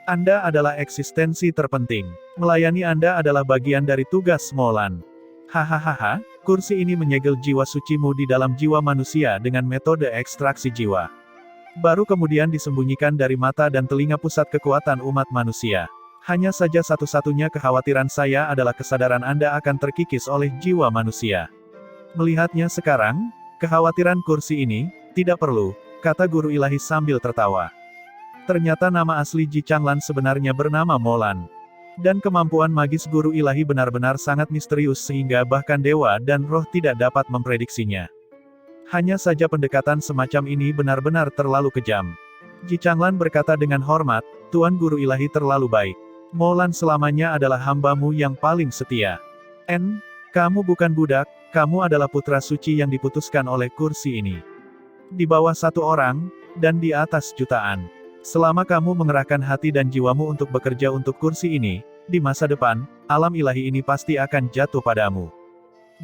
Speaker 1: Anda adalah eksistensi terpenting. Melayani Anda adalah bagian dari tugas Molan. Hahaha, kursi ini menyegel jiwa sucimu di dalam jiwa manusia dengan metode ekstraksi jiwa. Baru kemudian disembunyikan dari mata dan telinga pusat kekuatan umat manusia. Hanya saja satu-satunya kekhawatiran saya adalah kesadaran Anda akan terkikis oleh jiwa manusia. Melihatnya sekarang, kekhawatiran kursi ini, tidak perlu, kata Guru Ilahi sambil tertawa. Ternyata nama asli Ji Changlan sebenarnya bernama Molan. Dan kemampuan magis Guru Ilahi benar-benar sangat misterius sehingga bahkan dewa dan roh tidak dapat memprediksinya. Hanya saja pendekatan semacam ini benar-benar terlalu kejam. Ji Changlan berkata dengan hormat, Tuan Guru Ilahi terlalu baik. Molan selamanya adalah hambamu yang paling setia. Kamu bukan budak, kamu adalah putra suci yang diputuskan oleh kursi ini. Di bawah satu orang, dan di atas jutaan. Selama kamu mengerahkan hati dan jiwamu untuk bekerja untuk kursi ini, di masa depan, alam ilahi ini pasti akan jatuh padamu.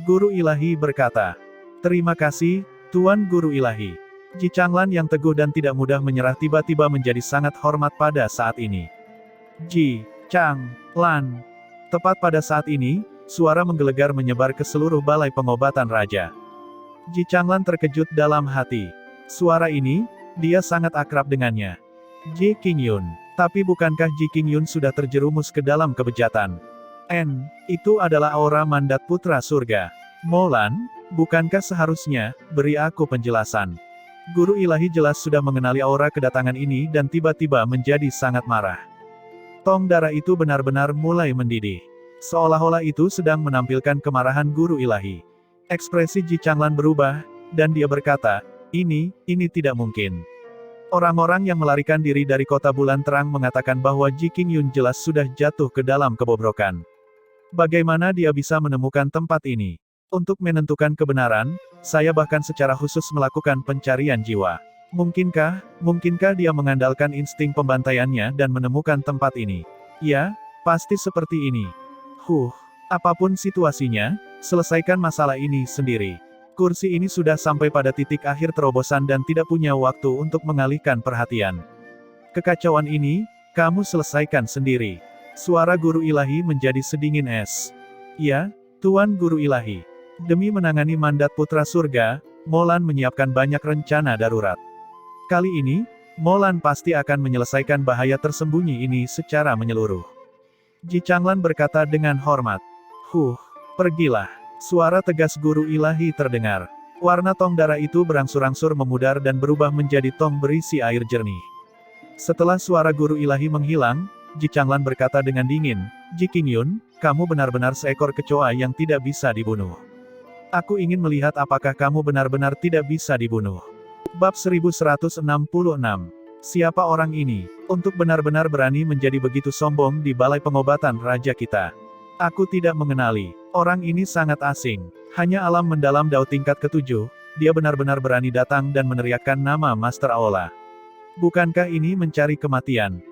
Speaker 1: Guru Ilahi berkata, terima kasih, Tuan Guru Ilahi. Ji Changlan yang teguh dan tidak mudah menyerah tiba-tiba menjadi sangat hormat pada saat ini. Ji Changlan. Tepat pada saat ini, suara menggelegar menyebar ke seluruh balai pengobatan raja. Ji Changlan terkejut dalam hati. Suara ini, dia sangat akrab dengannya. Ji Qingyun. Tapi bukankah Ji Qingyun sudah terjerumus ke dalam kebejatan? Itu adalah aura mandat putra surga. Molan, bukankah seharusnya, beri aku penjelasan. Guru Ilahi jelas sudah mengenali aura kedatangan ini dan tiba-tiba menjadi sangat marah. Tong darah itu benar-benar mulai mendidih. Seolah-olah itu sedang menampilkan kemarahan Guru Ilahi. Ekspresi Ji Changlan berubah, dan dia berkata, ini tidak mungkin. Orang-orang yang melarikan diri dari kota bulan terang mengatakan bahwa Ji Qingyun jelas sudah jatuh ke dalam kebobrokan. Bagaimana dia bisa menemukan tempat ini? Untuk menentukan kebenaran, saya bahkan secara khusus melakukan pencarian jiwa. Mungkinkah dia mengandalkan insting pembantaiannya dan menemukan tempat ini? Ya, pasti seperti ini. Apapun situasinya, selesaikan masalah ini sendiri. Kursi ini sudah sampai pada titik akhir terobosan dan tidak punya waktu untuk mengalihkan perhatian. Kekacauan ini, kamu selesaikan sendiri. Suara Guru Ilahi menjadi sedingin es. Ya, Tuan Guru Ilahi. Demi menangani mandat putra surga, Molan menyiapkan banyak rencana darurat. Kali ini, Molan pasti akan menyelesaikan bahaya tersembunyi ini secara menyeluruh. Ji Changlan berkata dengan hormat. Pergilah. Suara tegas Guru Ilahi terdengar. Warna tong darah itu berangsur-angsur memudar dan berubah menjadi tong berisi air jernih. Setelah suara Guru Ilahi menghilang, Ji Changlan berkata dengan dingin, Ji Qingyun, kamu benar-benar seekor kecoa yang tidak bisa dibunuh. Aku ingin melihat apakah kamu benar-benar tidak bisa dibunuh. Bab 1166. Siapa orang ini, untuk benar-benar berani menjadi begitu sombong di balai pengobatan raja kita? Aku tidak mengenali. Orang ini sangat asing. Hanya alam mendalam Dao tingkat ke-7, dia benar-benar berani datang dan meneriakkan nama Master Aola. Bukankah ini mencari kematian?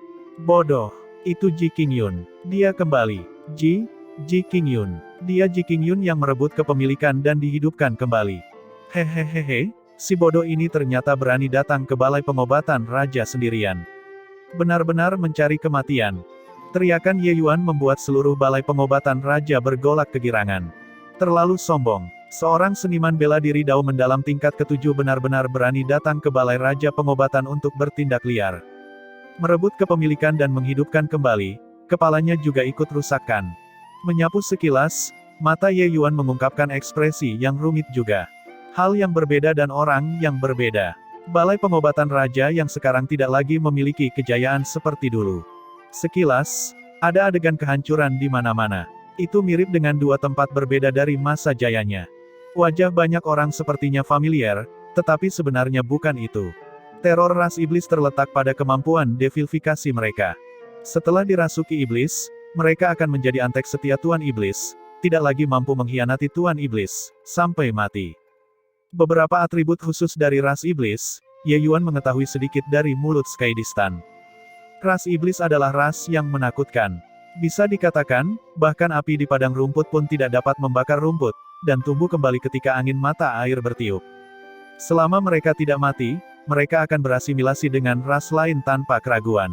Speaker 1: Bodoh. Itu Ji Qingyun. Dia kembali. Ji Qingyun. Dia Ji Qingyun yang merebut kepemilikan dan dihidupkan kembali. Hehehehe, si bodoh ini ternyata berani datang ke balai pengobatan raja sendirian. Benar-benar mencari kematian. Teriakan Ye Yuan membuat seluruh balai pengobatan raja bergolak kegirangan. Terlalu sombong. Seorang seniman bela diri Dao mendalam tingkat ke-7 benar-benar berani datang ke balai raja pengobatan untuk bertindak liar. Merebut kepemilikan dan menghidupkan kembali, kepalanya juga ikut rusakkan. Menyapu sekilas, mata Ye Yuan mengungkapkan ekspresi yang rumit juga. Hal yang berbeda dan orang yang berbeda. Balai pengobatan raja yang sekarang tidak lagi memiliki kejayaan seperti dulu. Sekilas, ada adegan kehancuran di mana-mana. Itu mirip dengan dua tempat berbeda dari masa jayanya. Wajah banyak orang sepertinya familiar, tetapi sebenarnya bukan itu. Teror ras iblis terletak pada kemampuan devilifikasi mereka. Setelah dirasuki iblis, mereka akan menjadi antek setia Tuan Iblis, tidak lagi mampu mengkhianati Tuan Iblis, sampai mati. Beberapa atribut khusus dari ras iblis, Ye Yuan mengetahui sedikit dari mulut Skydistan. Ras iblis adalah ras yang menakutkan. Bisa dikatakan, bahkan api di padang rumput pun tidak dapat membakar rumput, dan tumbuh kembali ketika angin mata air bertiup. Selama mereka tidak mati, mereka akan berasimilasi dengan ras lain tanpa keraguan.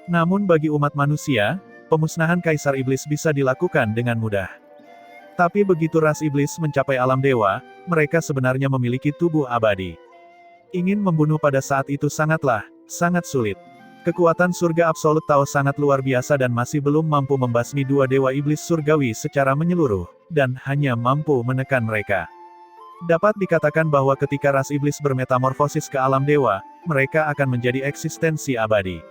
Speaker 1: Namun bagi umat manusia, pemusnahan Kaisar Iblis bisa dilakukan dengan mudah. Tapi begitu ras iblis mencapai alam dewa, mereka sebenarnya memiliki tubuh abadi. Ingin membunuh pada saat itu sangat sulit. Kekuatan surga absolut Tao sangat luar biasa dan masih belum mampu membasmi dua dewa iblis surgawi secara menyeluruh, dan hanya mampu menekan mereka. Dapat dikatakan bahwa ketika ras iblis bermetamorfosis ke alam dewa, mereka akan menjadi eksistensi abadi.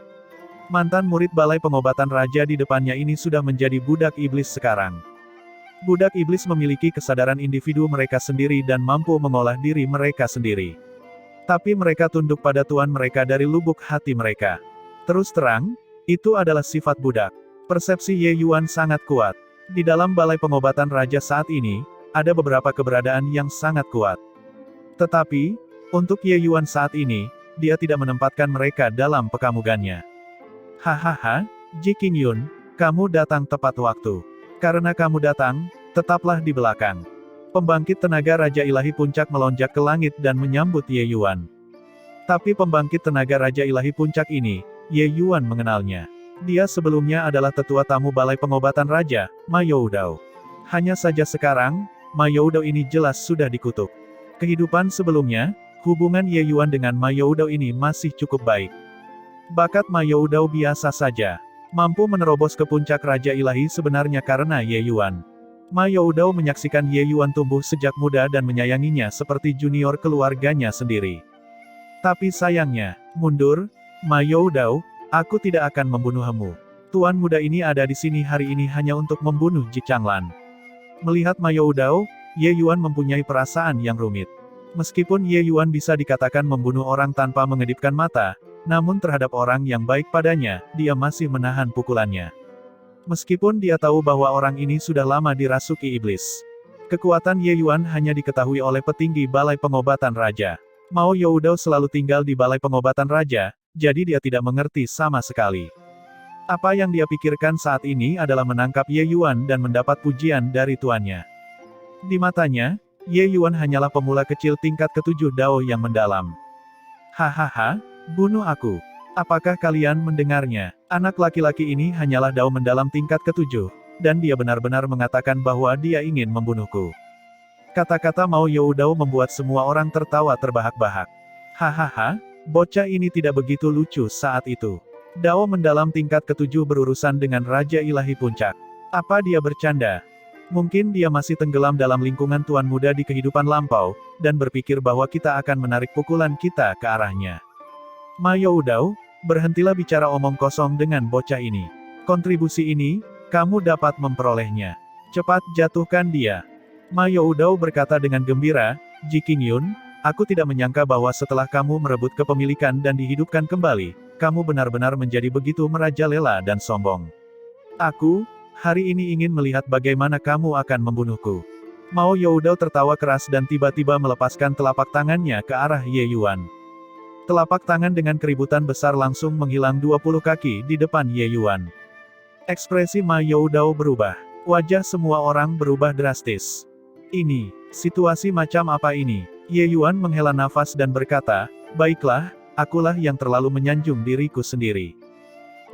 Speaker 1: Mantan murid balai pengobatan raja di depannya ini sudah menjadi budak iblis sekarang. Budak iblis memiliki kesadaran individu mereka sendiri dan mampu mengolah diri mereka sendiri. Tapi mereka tunduk pada tuan mereka dari lubuk hati mereka. Terus terang, itu adalah sifat budak. Persepsi Ye Yuan sangat kuat. Di dalam balai pengobatan raja saat ini, ada beberapa keberadaan yang sangat kuat. Tetapi, untuk Ye Yuan saat ini, dia tidak menempatkan mereka dalam pekamugannya. Hahaha, Ji Qingyun, kamu datang tepat waktu. Karena kamu datang, tetaplah di belakang. Pembangkit tenaga Raja Ilahi Puncak melonjak ke langit dan menyambut Ye Yuan. Tapi pembangkit tenaga Raja Ilahi Puncak ini, Ye Yuan mengenalnya. Dia sebelumnya adalah tetua tamu balai pengobatan raja, Ma Youdao. Hanya saja sekarang, Ma Youdao ini jelas sudah dikutuk. Kehidupan sebelumnya, hubungan Ye Yuan dengan Ma Youdao ini masih cukup baik. Bakat Ma Youdao biasa saja. Mampu menerobos ke puncak Raja Ilahi sebenarnya karena Ye Yuan. Ma Youdao menyaksikan Ye Yuan tumbuh sejak muda dan menyayanginya seperti junior keluarganya sendiri. Tapi sayangnya, mundur, Ma Youdao, aku tidak akan membunuhmu. Tuan muda ini ada di sini hari ini hanya untuk membunuh Ji Changlan. Melihat Ma Youdao, Ye Yuan mempunyai perasaan yang rumit. Meskipun Ye Yuan bisa dikatakan membunuh orang tanpa mengedipkan mata, namun terhadap orang yang baik padanya, dia masih menahan pukulannya. Meskipun dia tahu bahwa orang ini sudah lama dirasuki iblis. Kekuatan Ye Yuan hanya diketahui oleh petinggi balai pengobatan raja. Mao Youdao selalu tinggal di balai pengobatan raja, jadi dia tidak mengerti sama sekali. Apa yang dia pikirkan saat ini adalah menangkap Ye Yuan dan mendapat pujian dari tuannya. Di matanya, Ye Yuan hanyalah pemula kecil tingkat ke-7 Dao yang mendalam. Hahaha, bunuh aku. Apakah kalian mendengarnya? Anak laki-laki ini hanyalah Dao mendalam tingkat ke-7, dan dia benar-benar mengatakan bahwa dia ingin membunuhku. Kata-kata Mao Youdao membuat semua orang tertawa terbahak-bahak. Hahaha, bocah ini tidak begitu lucu saat itu. Dao mendalam tingkat ke-7 berurusan dengan Raja Ilahi Puncak. Apa dia bercanda? Mungkin dia masih tenggelam dalam lingkungan tuan muda di kehidupan lampau, dan berpikir bahwa kita akan menarik pukulan kita ke arahnya. Ma Youdao, berhentilah bicara omong kosong dengan bocah ini. Kontribusi ini, kamu dapat memperolehnya. Cepat jatuhkan dia. Ma Youdao berkata dengan gembira, Ji Qingyun, aku tidak menyangka bahwa setelah kamu merebut kepemilikan dan dihidupkan kembali, kamu benar-benar menjadi begitu merajalela dan sombong. Aku, hari ini ingin melihat bagaimana kamu akan membunuhku. Mao Youdao tertawa keras dan tiba-tiba melepaskan telapak tangannya ke arah Ye Yuan. Telapak tangan dengan keributan besar langsung menghilang 20 kaki di depan Ye Yuan. Ekspresi Mao Youdao berubah. Wajah semua orang berubah drastis. Ini, situasi macam apa ini? Ye Yuan menghela nafas dan berkata, baiklah, akulah yang terlalu menyanjung diriku sendiri.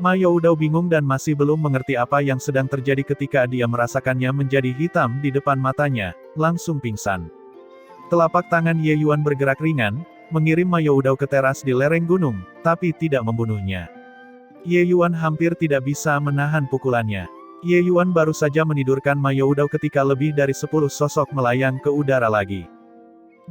Speaker 1: Mao Youdao bingung dan masih belum mengerti apa yang sedang terjadi ketika dia merasakannya menjadi hitam di depan matanya, langsung pingsan. Telapak tangan Ye Yuan bergerak ringan, mengirim Mao Youdao ke teras di lereng gunung, tapi tidak membunuhnya. Ye Yuan hampir tidak bisa menahan pukulannya. Ye Yuan baru saja menidurkan Mao Youdao ketika lebih dari 10 sosok melayang ke udara lagi.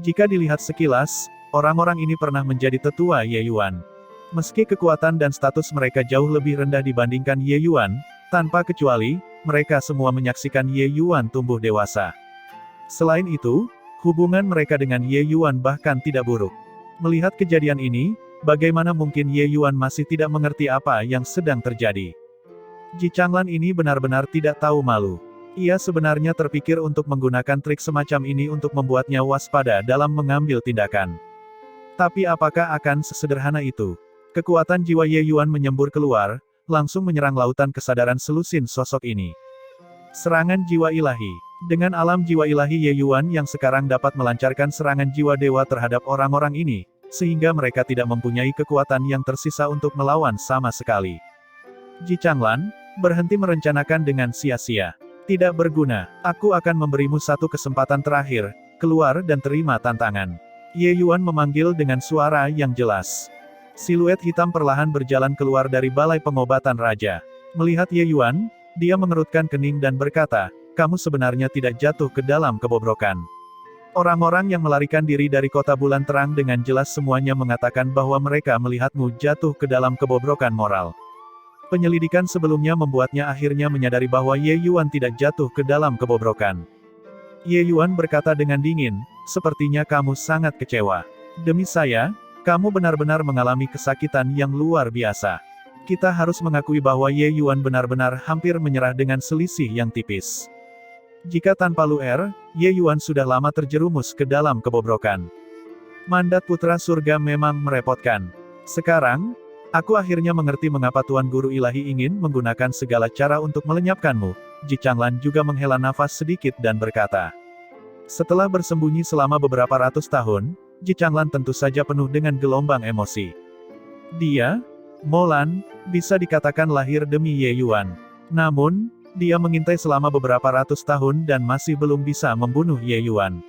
Speaker 1: Jika dilihat sekilas, orang-orang ini pernah menjadi tetua Ye Yuan. Meski kekuatan dan status mereka jauh lebih rendah dibandingkan Ye Yuan, tanpa kecuali, mereka semua menyaksikan Ye Yuan tumbuh dewasa. Selain itu, hubungan mereka dengan Ye Yuan bahkan tidak buruk. Melihat kejadian ini, bagaimana mungkin Ye Yuan masih tidak mengerti apa yang sedang terjadi? Ji Changlan ini benar-benar tidak tahu malu. Ia sebenarnya terpikir untuk menggunakan trik semacam ini untuk membuatnya waspada dalam mengambil tindakan. Tapi apakah akan sesederhana itu? Kekuatan jiwa Ye Yuan menyembur keluar, langsung menyerang lautan kesadaran selusin sosok ini. Serangan jiwa ilahi. Dengan alam jiwa ilahi Ye Yuan yang sekarang dapat melancarkan serangan jiwa dewa terhadap orang-orang ini, sehingga mereka tidak mempunyai kekuatan yang tersisa untuk melawan sama sekali. Ji Changlan, berhenti merencanakan dengan sia-sia. Tidak berguna, aku akan memberimu satu kesempatan terakhir, keluar dan terima tantangan. Ye Yuan memanggil dengan suara yang jelas. Siluet hitam perlahan berjalan keluar dari balai pengobatan raja. Melihat Ye Yuan, dia mengerutkan kening dan berkata, kamu sebenarnya tidak jatuh ke dalam kebobrokan. Orang-orang yang melarikan diri dari kota bulan terang dengan jelas semuanya mengatakan bahwa mereka melihatmu jatuh ke dalam kebobrokan moral. Penyelidikan sebelumnya membuatnya akhirnya menyadari bahwa Ye Yuan tidak jatuh ke dalam kebobrokan. Ye Yuan berkata dengan dingin, sepertinya kamu sangat kecewa. Demi saya, kamu benar-benar mengalami kesakitan yang luar biasa. Kita harus mengakui bahwa Ye Yuan benar-benar hampir menyerah dengan selisih yang tipis. Jika tanpa Luer, Ye Yuan sudah lama terjerumus ke dalam kebobrokan. Mandat Putra Surga memang merepotkan. Sekarang, aku akhirnya mengerti mengapa Tuan Guru Ilahi ingin menggunakan segala cara untuk melenyapkanmu. Ji Changlan juga menghela nafas sedikit dan berkata. Setelah bersembunyi selama beberapa ratus tahun, Ji Changlan tentu saja penuh dengan gelombang emosi. Dia, Molan, bisa dikatakan lahir demi Ye Yuan. Namun, dia mengintai selama beberapa ratus tahun dan masih belum bisa membunuh Ye Yuan.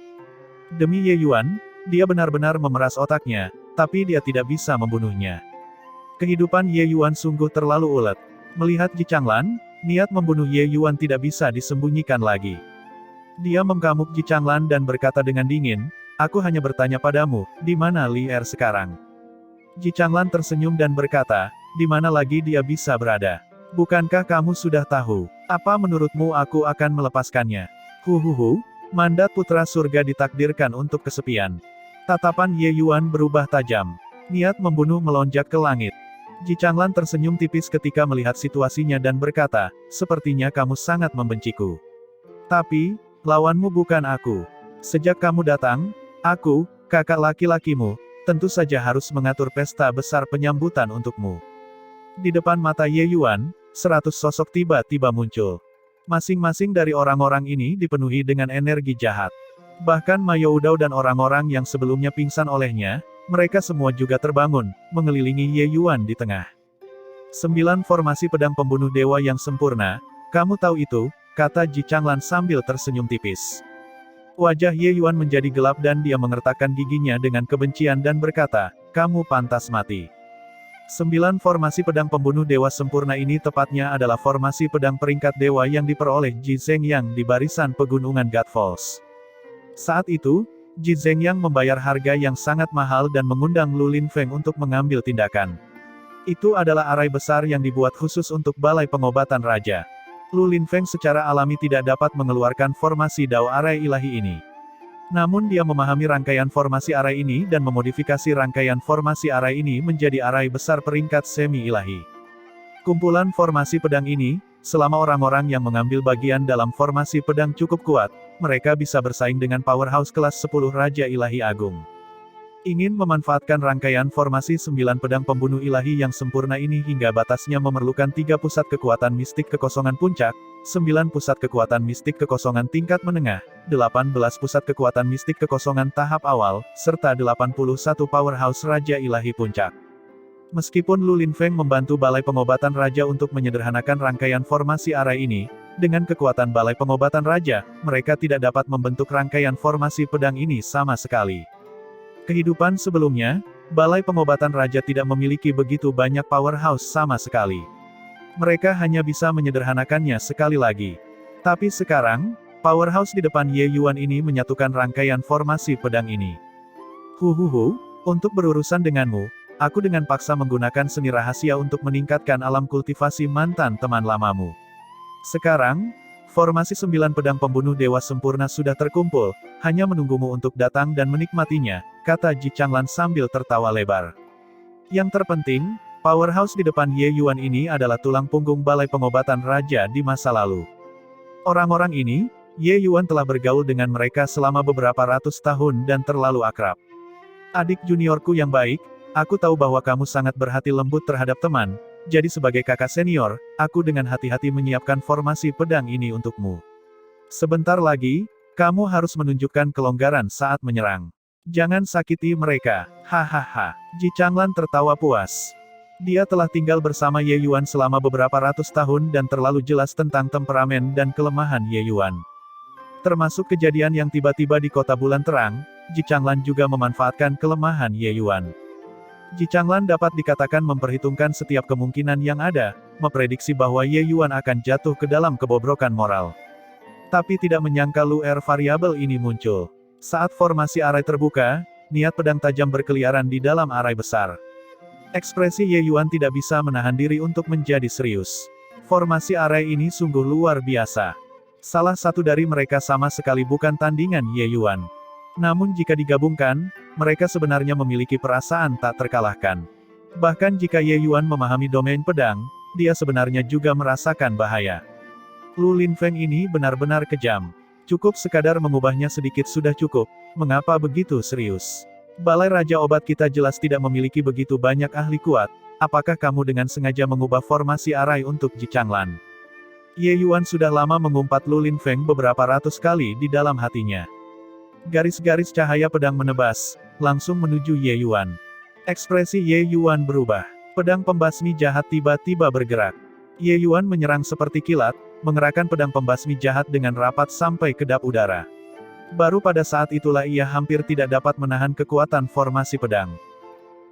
Speaker 1: Demi Ye Yuan, dia benar-benar memeras otaknya, tapi dia tidak bisa membunuhnya. Kehidupan Ye Yuan sungguh terlalu ulet. Melihat Ji Changlan, niat membunuh Ye Yuan tidak bisa disembunyikan lagi. Dia mengkamuk Ji Changlan dan berkata dengan dingin, aku hanya bertanya padamu, di mana Li Er sekarang? Ji Changlan tersenyum dan berkata, di mana lagi dia bisa berada? Bukankah kamu sudah tahu? Apa menurutmu aku akan melepaskannya? Huhuhu, mandat Putra Surga ditakdirkan untuk kesepian. Tatapan Ye Yuan berubah tajam. Niat membunuh melonjak ke langit. Ji Changlan tersenyum tipis ketika melihat situasinya dan berkata, sepertinya kamu sangat membenciku. Tapi, lawanmu bukan aku. Sejak kamu datang, aku, kakak laki-lakimu, tentu saja harus mengatur pesta besar penyambutan untukmu. Di depan mata Ye Yuan, 100 sosok tiba-tiba muncul. Masing-masing dari orang-orang ini dipenuhi dengan energi jahat. Bahkan Mao Youdao dan orang-orang yang sebelumnya pingsan olehnya, mereka semua juga terbangun, mengelilingi Ye Yuan di tengah. 9 formasi pedang pembunuh dewa yang sempurna, kamu tahu itu, kata Ji Changlan sambil tersenyum tipis. Wajah Ye Yuan menjadi gelap dan dia mengertakkan giginya dengan kebencian dan berkata, kamu pantas mati. 9 formasi pedang pembunuh dewa sempurna ini tepatnya adalah formasi pedang peringkat dewa yang diperoleh Ji Zhengyang di barisan pegunungan God Falls. Saat itu, Ji Zhengyang membayar harga yang sangat mahal dan mengundang Lu Linfeng untuk mengambil tindakan. Itu adalah arai besar yang dibuat khusus untuk balai pengobatan raja. Lu Linfeng secara alami tidak dapat mengeluarkan formasi Dao Arai Ilahi ini. Namun dia memahami rangkaian formasi arai ini dan memodifikasi rangkaian formasi arai ini menjadi arai besar peringkat semi-ilahi. Kumpulan formasi pedang ini, selama orang-orang yang mengambil bagian dalam formasi pedang cukup kuat, mereka bisa bersaing dengan powerhouse kelas 10 Raja Ilahi Agung. Ingin memanfaatkan rangkaian formasi 9 pedang pembunuh ilahi yang sempurna ini hingga batasnya memerlukan 3 pusat kekuatan mistik kekosongan puncak, 9 pusat kekuatan mistik kekosongan tingkat menengah, 18 pusat kekuatan mistik kekosongan tahap awal, serta 81 powerhouse Raja Ilahi Puncak. Meskipun Lu Linfeng membantu Balai Pengobatan Raja untuk menyederhanakan rangkaian formasi arai ini, dengan kekuatan Balai Pengobatan Raja, mereka tidak dapat membentuk rangkaian formasi pedang ini sama sekali. Kehidupan sebelumnya, Balai Pengobatan Raja tidak memiliki begitu banyak powerhouse sama sekali. Mereka hanya bisa menyederhanakannya sekali lagi. Tapi sekarang, powerhouse di depan Ye Yuan ini menyatukan rangkaian formasi pedang ini. Untuk berurusan denganmu, aku dengan paksa menggunakan seni rahasia untuk meningkatkan alam kultivasi mantan teman lamamu. Sekarang, formasi 9 pedang pembunuh dewa sempurna sudah terkumpul, hanya menunggumu untuk datang dan menikmatinya, kata Ji Changlan sambil tertawa lebar. Yang terpenting, powerhouse di depan Ye Yuan ini adalah tulang punggung Balai Pengobatan Raja di masa lalu. Orang-orang ini, Ye Yuan telah bergaul dengan mereka selama beberapa ratus tahun dan terlalu akrab. Adik juniorku yang baik, aku tahu bahwa kamu sangat berhati lembut terhadap teman, jadi sebagai kakak senior, aku dengan hati-hati menyiapkan formasi pedang ini untukmu. Sebentar lagi, kamu harus menunjukkan kelonggaran saat menyerang. Jangan sakiti mereka, hahaha. Ji Changlan tertawa puas. Dia telah tinggal bersama Ye Yuan selama beberapa ratus tahun dan terlalu jelas tentang temperamen dan kelemahan Ye Yuan. Termasuk kejadian yang tiba-tiba di kota bulan terang, Ji Changlan juga memanfaatkan kelemahan Ye Yuan. Ji Changlan dapat dikatakan memperhitungkan setiap kemungkinan yang ada, memprediksi bahwa Ye Yuan akan jatuh ke dalam kebobrokan moral. Tapi tidak menyangka luar variabel ini muncul. Saat formasi arai terbuka, niat pedang tajam berkeliaran di dalam arai besar. Ekspresi Ye Yuan tidak bisa menahan diri untuk menjadi serius. Formasi arai ini sungguh luar biasa. Salah satu dari mereka sama sekali bukan tandingan Ye Yuan. Namun jika digabungkan, mereka sebenarnya memiliki perasaan tak terkalahkan. Bahkan jika Ye Yuan memahami domain pedang, dia sebenarnya juga merasakan bahaya. Lu Linfeng ini benar-benar kejam. Cukup sekadar mengubahnya sedikit sudah cukup, mengapa begitu serius? Balai Raja Obat kita jelas tidak memiliki begitu banyak ahli kuat, apakah kamu dengan sengaja mengubah formasi arai untuk Ji Changlan? Ye Yuan sudah lama mengumpat Lu Linfeng beberapa ratus kali di dalam hatinya. Garis-garis cahaya pedang menebas, langsung menuju Ye Yuan. Ekspresi Ye Yuan berubah. Pedang pembasmi jahat tiba-tiba bergerak. Ye Yuan menyerang seperti kilat, mengerahkan pedang pembasmi jahat dengan rapat sampai kedap udara. Baru pada saat itulah ia hampir tidak dapat menahan kekuatan formasi pedang.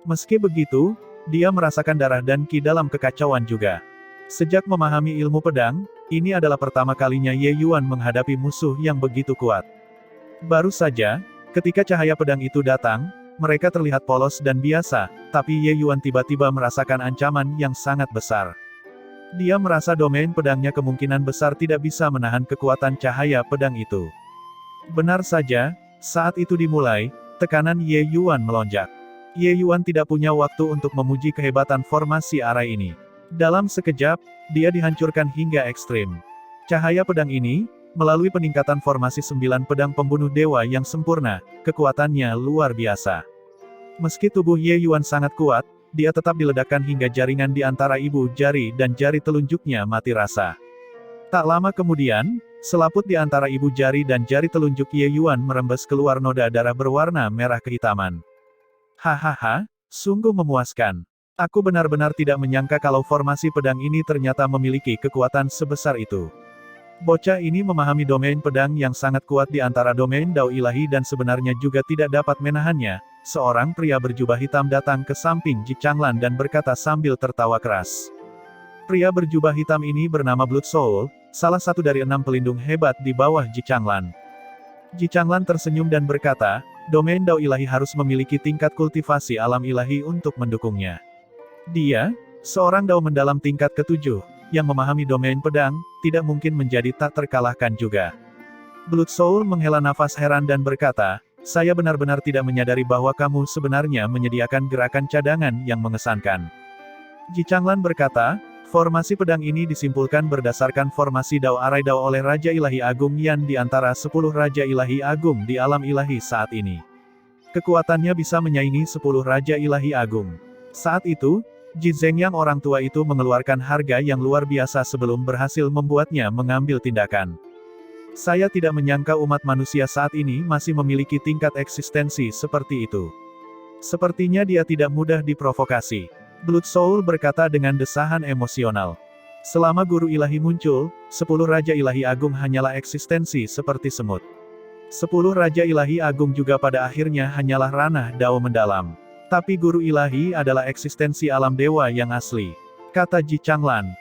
Speaker 1: Meski begitu, dia merasakan darah dan ki dalam kekacauan juga. Sejak memahami ilmu pedang, ini adalah pertama kalinya Ye Yuan menghadapi musuh yang begitu kuat. Baru saja, ketika cahaya pedang itu datang, mereka terlihat polos dan biasa, tapi Ye Yuan tiba-tiba merasakan ancaman yang sangat besar. Dia merasa domain pedangnya kemungkinan besar tidak bisa menahan kekuatan cahaya pedang itu. Benar saja, saat itu dimulai, tekanan Ye Yuan melonjak. Ye Yuan tidak punya waktu untuk memuji kehebatan formasi arai ini. Dalam sekejap, dia dihancurkan hingga ekstrim. Cahaya pedang ini, melalui peningkatan formasi 9 pedang pembunuh dewa yang sempurna, kekuatannya luar biasa. Meski tubuh Ye Yuan sangat kuat, dia tetap diledakkan hingga jaringan di antara ibu jari dan jari telunjuknya mati rasa. Tak lama kemudian, selaput di antara ibu jari dan jari telunjuk Ye Yuan merembes keluar noda darah berwarna merah kehitaman. Hahaha, sungguh memuaskan. Aku benar-benar tidak menyangka kalau formasi pedang ini ternyata memiliki kekuatan sebesar itu. Bocah ini memahami domain pedang yang sangat kuat di antara domain Dao Ilahi dan sebenarnya juga tidak dapat menahannya. Seorang pria berjubah hitam datang ke samping Ji Changlan dan berkata sambil tertawa keras. Pria berjubah hitam ini bernama Blood Soul, salah satu dari 6 pelindung hebat di bawah Ji Changlan. Ji Changlan tersenyum dan berkata, domain Dao Ilahi harus memiliki tingkat kultivasi alam ilahi untuk mendukungnya. Dia, seorang Dao mendalam tingkat ke-7, yang memahami domain pedang, tidak mungkin menjadi tak terkalahkan juga. Blood Soul menghela nafas heran dan berkata, saya benar-benar tidak menyadari bahwa kamu sebenarnya menyediakan gerakan cadangan yang mengesankan. Ji Changlan berkata, Formasi pedang ini disimpulkan berdasarkan formasi Dao Arai Dao oleh Raja Ilahi Agung Yan di antara 10 Raja Ilahi Agung di alam ilahi saat ini. Kekuatannya bisa menyaingi 10 Raja Ilahi Agung. Saat itu, Ji Zhengyang orang tua itu mengeluarkan harga yang luar biasa sebelum berhasil membuatnya mengambil tindakan. Saya tidak menyangka umat manusia saat ini masih memiliki tingkat eksistensi seperti itu. Sepertinya dia tidak mudah diprovokasi. Blood Soul berkata dengan desahan emosional. Selama guru ilahi muncul, 10 Raja Ilahi Agung hanyalah eksistensi seperti semut. 10 Raja Ilahi Agung juga pada akhirnya hanyalah ranah Dao mendalam. Tapi guru ilahi adalah eksistensi alam dewa yang asli. Kata Ji Changlan.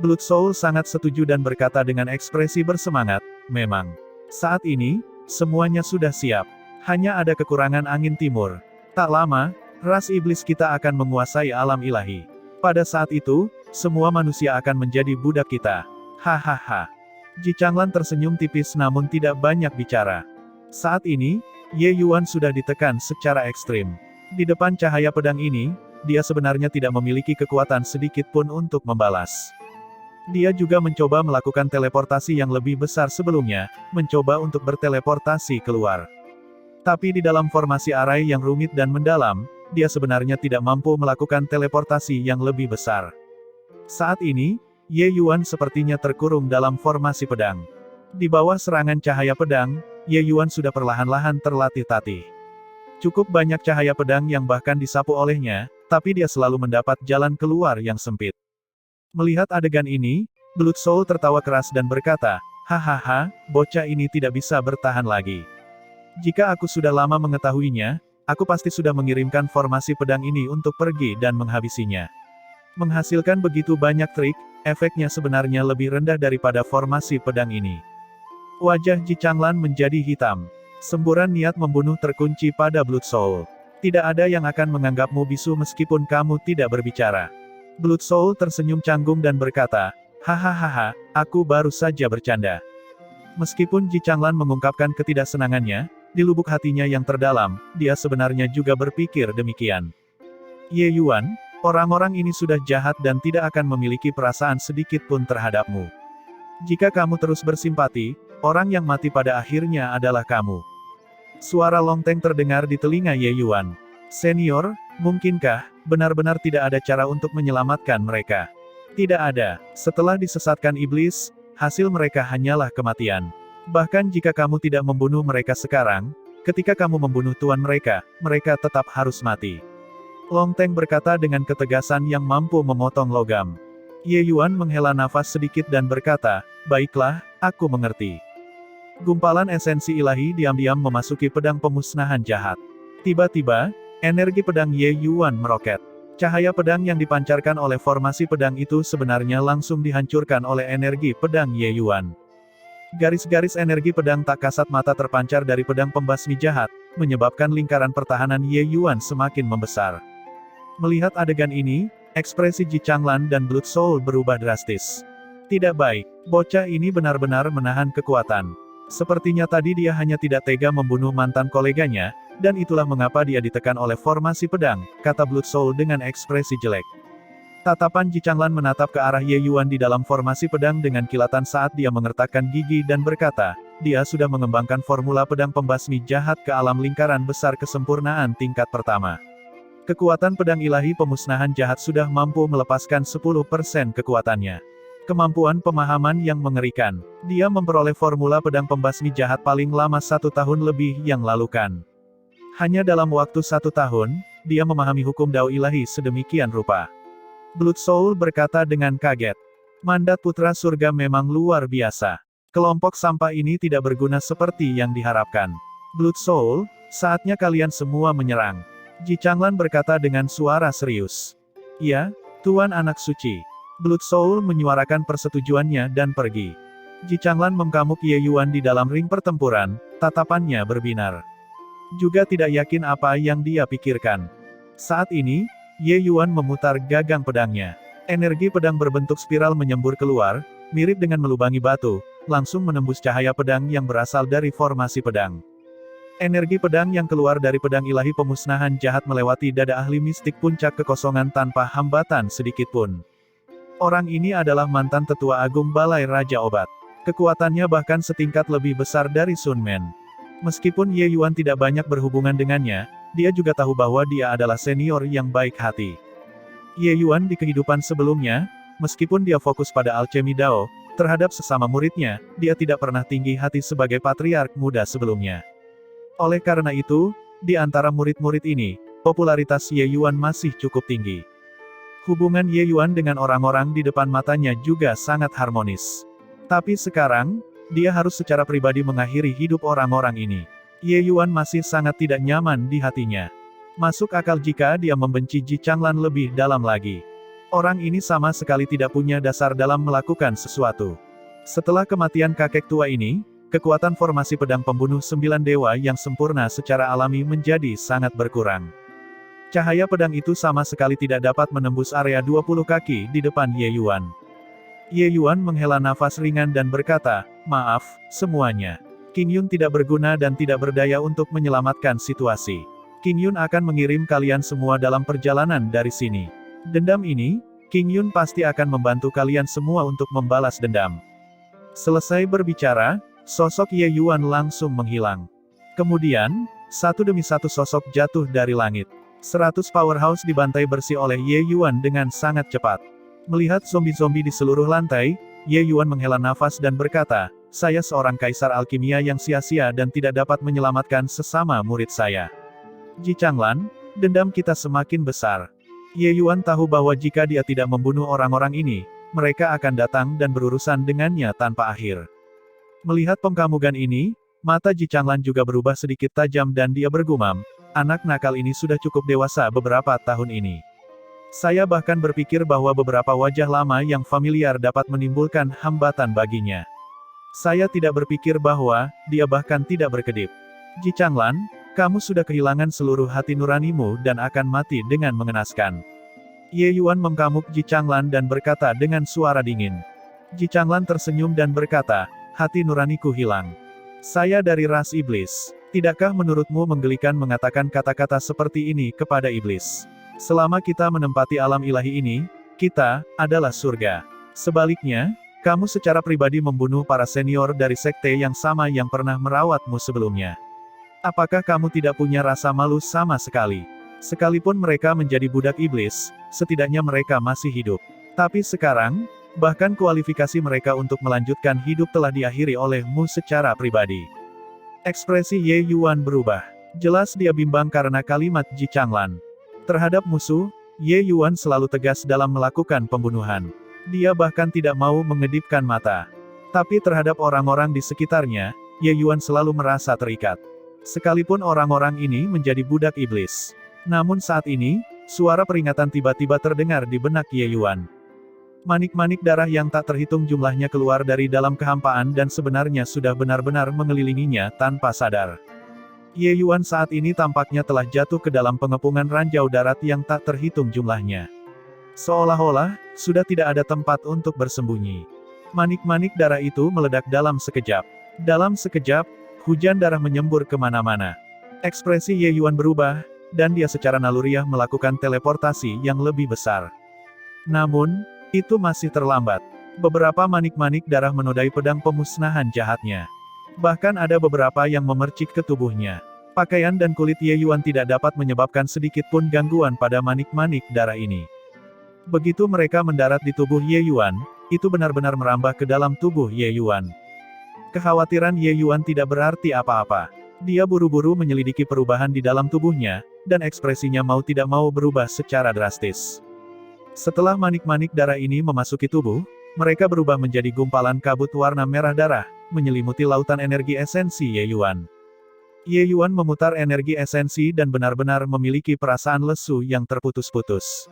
Speaker 1: Blood Soul sangat setuju dan berkata dengan ekspresi bersemangat, memang. Saat ini, semuanya sudah siap. Hanya ada kekurangan angin timur. Tak lama, ras iblis kita akan menguasai alam ilahi. Pada saat itu, semua manusia akan menjadi budak kita. Hahaha. Ji Changlan tersenyum tipis namun tidak banyak bicara. Saat ini, Ye Yuan sudah ditekan secara ekstrim. Di depan cahaya pedang ini, dia sebenarnya tidak memiliki kekuatan sedikit pun untuk membalas. Dia juga mencoba melakukan teleportasi yang lebih besar sebelumnya, mencoba untuk berteleportasi keluar. Tapi di dalam formasi arai yang rumit dan mendalam, dia sebenarnya tidak mampu melakukan teleportasi yang lebih besar. Saat ini, Ye Yuan sepertinya terkurung dalam formasi pedang. Di bawah serangan cahaya pedang, Ye Yuan sudah perlahan-lahan terlatih-tatih. Cukup banyak cahaya pedang yang bahkan disapu olehnya, tapi dia selalu mendapat jalan keluar yang sempit. Melihat adegan ini, Blood Soul tertawa keras dan berkata, hahaha, bocah ini tidak bisa bertahan lagi. Jika aku sudah lama mengetahuinya, aku pasti sudah mengirimkan formasi pedang ini untuk pergi dan menghabisinya. Menghasilkan begitu banyak trik, efeknya sebenarnya lebih rendah daripada formasi pedang ini. Wajah Ji Changlan menjadi hitam. Semburan niat membunuh terkunci pada Blood Soul. Tidak ada yang akan menganggapmu bisu meskipun kamu tidak berbicara. Blood Soul tersenyum canggung dan berkata, hahaha, aku baru saja bercanda. Meskipun Ji Changlan mengungkapkan ketidaksenangannya, di lubuk hatinya yang terdalam, dia sebenarnya juga berpikir demikian. Ye Yuan, orang-orang ini sudah jahat dan tidak akan memiliki perasaan sedikit pun terhadapmu. Jika kamu terus bersimpati, orang yang mati pada akhirnya adalah kamu. Suara Long Teng terdengar di telinga Ye Yuan. Senior, mungkinkah benar-benar tidak ada cara untuk menyelamatkan mereka? Tidak ada. Setelah disesatkan iblis, hasil mereka hanyalah kematian. Bahkan jika kamu tidak membunuh mereka sekarang, ketika kamu membunuh tuan mereka, mereka tetap harus mati. Long Teng berkata dengan ketegasan yang mampu memotong logam. Ye Yuan menghela nafas sedikit dan berkata, baiklah, aku mengerti. Gumpalan esensi ilahi diam-diam memasuki pedang pemusnahan jahat. Tiba-tiba, energi pedang Ye Yuan meroket. Cahaya pedang yang dipancarkan oleh formasi pedang itu sebenarnya langsung dihancurkan oleh energi pedang Ye Yuan. Garis-garis energi pedang tak kasat mata terpancar dari pedang pembasmi jahat, menyebabkan lingkaran pertahanan Ye Yuan semakin membesar. Melihat adegan ini, ekspresi Ji Changlan dan Blood Soul berubah drastis. Tidak baik, bocah ini benar-benar menahan kekuatan. Sepertinya tadi dia hanya tidak tega membunuh mantan koleganya, dan itulah mengapa dia ditekan oleh formasi pedang, kata Blood Soul dengan ekspresi jelek. Tatapan Ji Changlan menatap ke arah Ye Yuan di dalam formasi pedang dengan kilatan saat dia mengertakkan gigi dan berkata, dia sudah mengembangkan formula pedang pembasmi jahat ke alam lingkaran besar kesempurnaan tingkat pertama. Kekuatan pedang ilahi pemusnahan jahat sudah mampu melepaskan 10% kekuatannya. Kemampuan pemahaman yang mengerikan. Dia memperoleh formula pedang pembasmi jahat paling lama 1 tahun lebih yang lalu kan. Hanya dalam waktu 1 tahun, dia memahami hukum Dao ilahi sedemikian rupa. Blood Soul berkata dengan kaget. Mandat putra surga memang luar biasa. Kelompok sampah ini tidak berguna seperti yang diharapkan. Blood Soul, saatnya kalian semua menyerang. Ji Changlan berkata dengan suara serius. Ya, Tuan Anak Suci. Blood Soul menyuarakan persetujuannya dan pergi. Ji Changlan mengamuk Ye Yuan di dalam ring pertempuran, tatapannya berbinar. Juga tidak yakin apa yang dia pikirkan. Saat ini, Ye Yuan memutar gagang pedangnya. Energi pedang berbentuk spiral menyembur keluar, mirip dengan melubangi batu, langsung menembus cahaya pedang yang berasal dari formasi pedang. Energi pedang yang keluar dari pedang ilahi pemusnahan jahat melewati dada ahli mistik puncak kekosongan tanpa hambatan sedikitpun. Orang ini adalah mantan tetua agung Balai Raja Obat. Kekuatannya bahkan setingkat lebih besar dari Sun Men. Meskipun Ye Yuan tidak banyak berhubungan dengannya, dia juga tahu bahwa dia adalah senior yang baik hati. Ye Yuan di kehidupan sebelumnya, meskipun dia fokus pada alchemy Dao, terhadap sesama muridnya, dia tidak pernah tinggi hati sebagai patriark muda sebelumnya. Oleh karena itu, di antara murid-murid ini, popularitas Ye Yuan masih cukup tinggi. Hubungan Ye Yuan dengan orang-orang di depan matanya juga sangat harmonis. Tapi sekarang, dia harus secara pribadi mengakhiri hidup orang-orang ini. Ye Yuan masih sangat tidak nyaman di hatinya. Masuk akal jika dia membenci Ji Changlan lebih dalam lagi. Orang ini sama sekali tidak punya dasar dalam melakukan sesuatu. Setelah kematian kakek tua ini, kekuatan formasi pedang pembunuh 9 dewa yang sempurna secara alami menjadi sangat berkurang. Cahaya pedang itu sama sekali tidak dapat menembus area 20 kaki di depan Ye Yuan. Ye Yuan menghela nafas ringan dan berkata, "Maaf, semuanya. King Yun tidak berguna dan tidak berdaya untuk menyelamatkan situasi. King Yun akan mengirim kalian semua dalam perjalanan dari sini. Dendam ini, King Yun pasti akan membantu kalian semua untuk membalas dendam." Selesai berbicara, sosok Ye Yuan langsung menghilang. Kemudian, satu demi satu sosok jatuh dari langit. 100 powerhouse dibantai bersih oleh Ye Yuan dengan sangat cepat. Melihat zombie-zombie di seluruh lantai, Ye Yuan menghela nafas dan berkata, "Saya seorang kaisar alkimia yang sia-sia dan tidak dapat menyelamatkan sesama murid saya. Ji Changlan, dendam kita semakin besar." Ye Yuan tahu bahwa jika dia tidak membunuh orang-orang ini, mereka akan datang dan berurusan dengannya tanpa akhir. Melihat pengkamugan ini, mata Ji Changlan juga berubah sedikit tajam dan dia bergumam, "Anak nakal ini sudah cukup dewasa beberapa tahun ini. Saya bahkan berpikir bahwa beberapa wajah lama yang familiar dapat menimbulkan hambatan baginya. Saya tidak berpikir bahwa dia bahkan tidak berkedip. Ji Changlan, kamu sudah kehilangan seluruh hati nuranimu dan akan mati dengan mengenaskan." Ye Yuan mengkamuk Ji Changlan dan berkata dengan suara dingin. Ji Changlan tersenyum dan berkata, "Hati nuraniku hilang. Saya dari ras iblis. Tidakkah menurutmu menggelikan mengatakan kata-kata seperti ini kepada iblis? Selama kita menempati alam ilahi ini, kita adalah surga. Sebaliknya, kamu secara pribadi membunuh para senior dari sekte yang sama yang pernah merawatmu sebelumnya. Apakah kamu tidak punya rasa malu sama sekali? Sekalipun mereka menjadi budak iblis, setidaknya mereka masih hidup. Tapi sekarang, bahkan kualifikasi mereka untuk melanjutkan hidup telah diakhiri olehmu secara pribadi." Ekspresi Ye Yuan berubah. Jelas dia bimbang karena kalimat Ji Changlan. Terhadap musuh, Ye Yuan selalu tegas dalam melakukan pembunuhan. Dia bahkan tidak mau mengedipkan mata. Tapi terhadap orang-orang di sekitarnya, Ye Yuan selalu merasa terikat. Sekalipun orang-orang ini menjadi budak iblis. Namun saat ini, suara peringatan tiba-tiba terdengar di benak Ye Yuan. Manik-manik darah yang tak terhitung jumlahnya keluar dari dalam kehampaan dan sebenarnya sudah benar-benar mengelilinginya tanpa sadar. Ye Yuan saat ini tampaknya telah jatuh ke dalam pengepungan ranjau darat yang tak terhitung jumlahnya. Seolah-olah, sudah tidak ada tempat untuk bersembunyi. Manik-manik darah itu meledak dalam sekejap. Dalam sekejap, hujan darah menyembur kemana-mana. Ekspresi Ye Yuan berubah, dan dia secara naluriah melakukan teleportasi yang lebih besar. Namun, itu masih terlambat. Beberapa manik-manik darah menodai pedang pemusnahan jahatnya. Bahkan ada beberapa yang memercik ke tubuhnya. Pakaian dan kulit Ye Yuan tidak dapat menyebabkan sedikit pun gangguan pada manik-manik darah ini. Begitu mereka mendarat di tubuh Ye Yuan, itu benar-benar merambah ke dalam tubuh Ye Yuan. Kekhawatiran Ye Yuan tidak berarti apa-apa. Dia buru-buru menyelidiki perubahan di dalam tubuhnya, dan ekspresinya mau tidak mau berubah secara drastis. Setelah manik-manik darah ini memasuki tubuh, mereka berubah menjadi gumpalan kabut warna merah darah, menyelimuti lautan energi esensi Ye Yuan. Ye Yuan memutar energi esensi dan benar-benar memiliki perasaan lesu yang terputus-putus.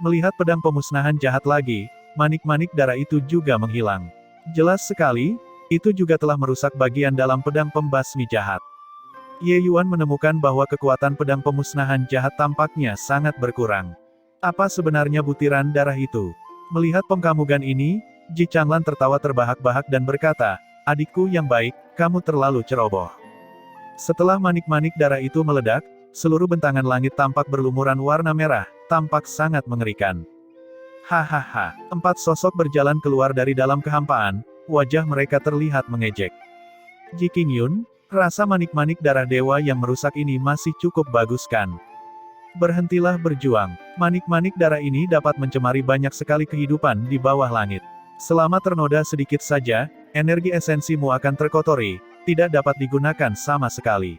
Speaker 1: Melihat pedang pemusnahan jahat lagi, manik-manik darah itu juga menghilang. Jelas sekali, itu juga telah merusak bagian dalam pedang pembasmi jahat. Ye Yuan menemukan bahwa kekuatan pedang pemusnahan jahat tampaknya sangat berkurang. Apa sebenarnya butiran darah itu? Melihat pengkamugan ini, Ji Changlan tertawa terbahak-bahak dan berkata, "Adikku yang baik, kamu terlalu ceroboh." Setelah manik-manik darah itu meledak, seluruh bentangan langit tampak berlumuran warna merah, tampak sangat mengerikan. Hahaha. 4 sosok berjalan keluar dari dalam kehampaan, wajah mereka terlihat mengejek. Ji Qingyun, rasa manik-manik darah dewa yang merusak ini masih cukup bagus kan? Berhentilah berjuang. Manik-manik darah ini dapat mencemari banyak sekali kehidupan di bawah langit. Selama ternoda sedikit saja, energi esensimu akan terkotori, tidak dapat digunakan sama sekali.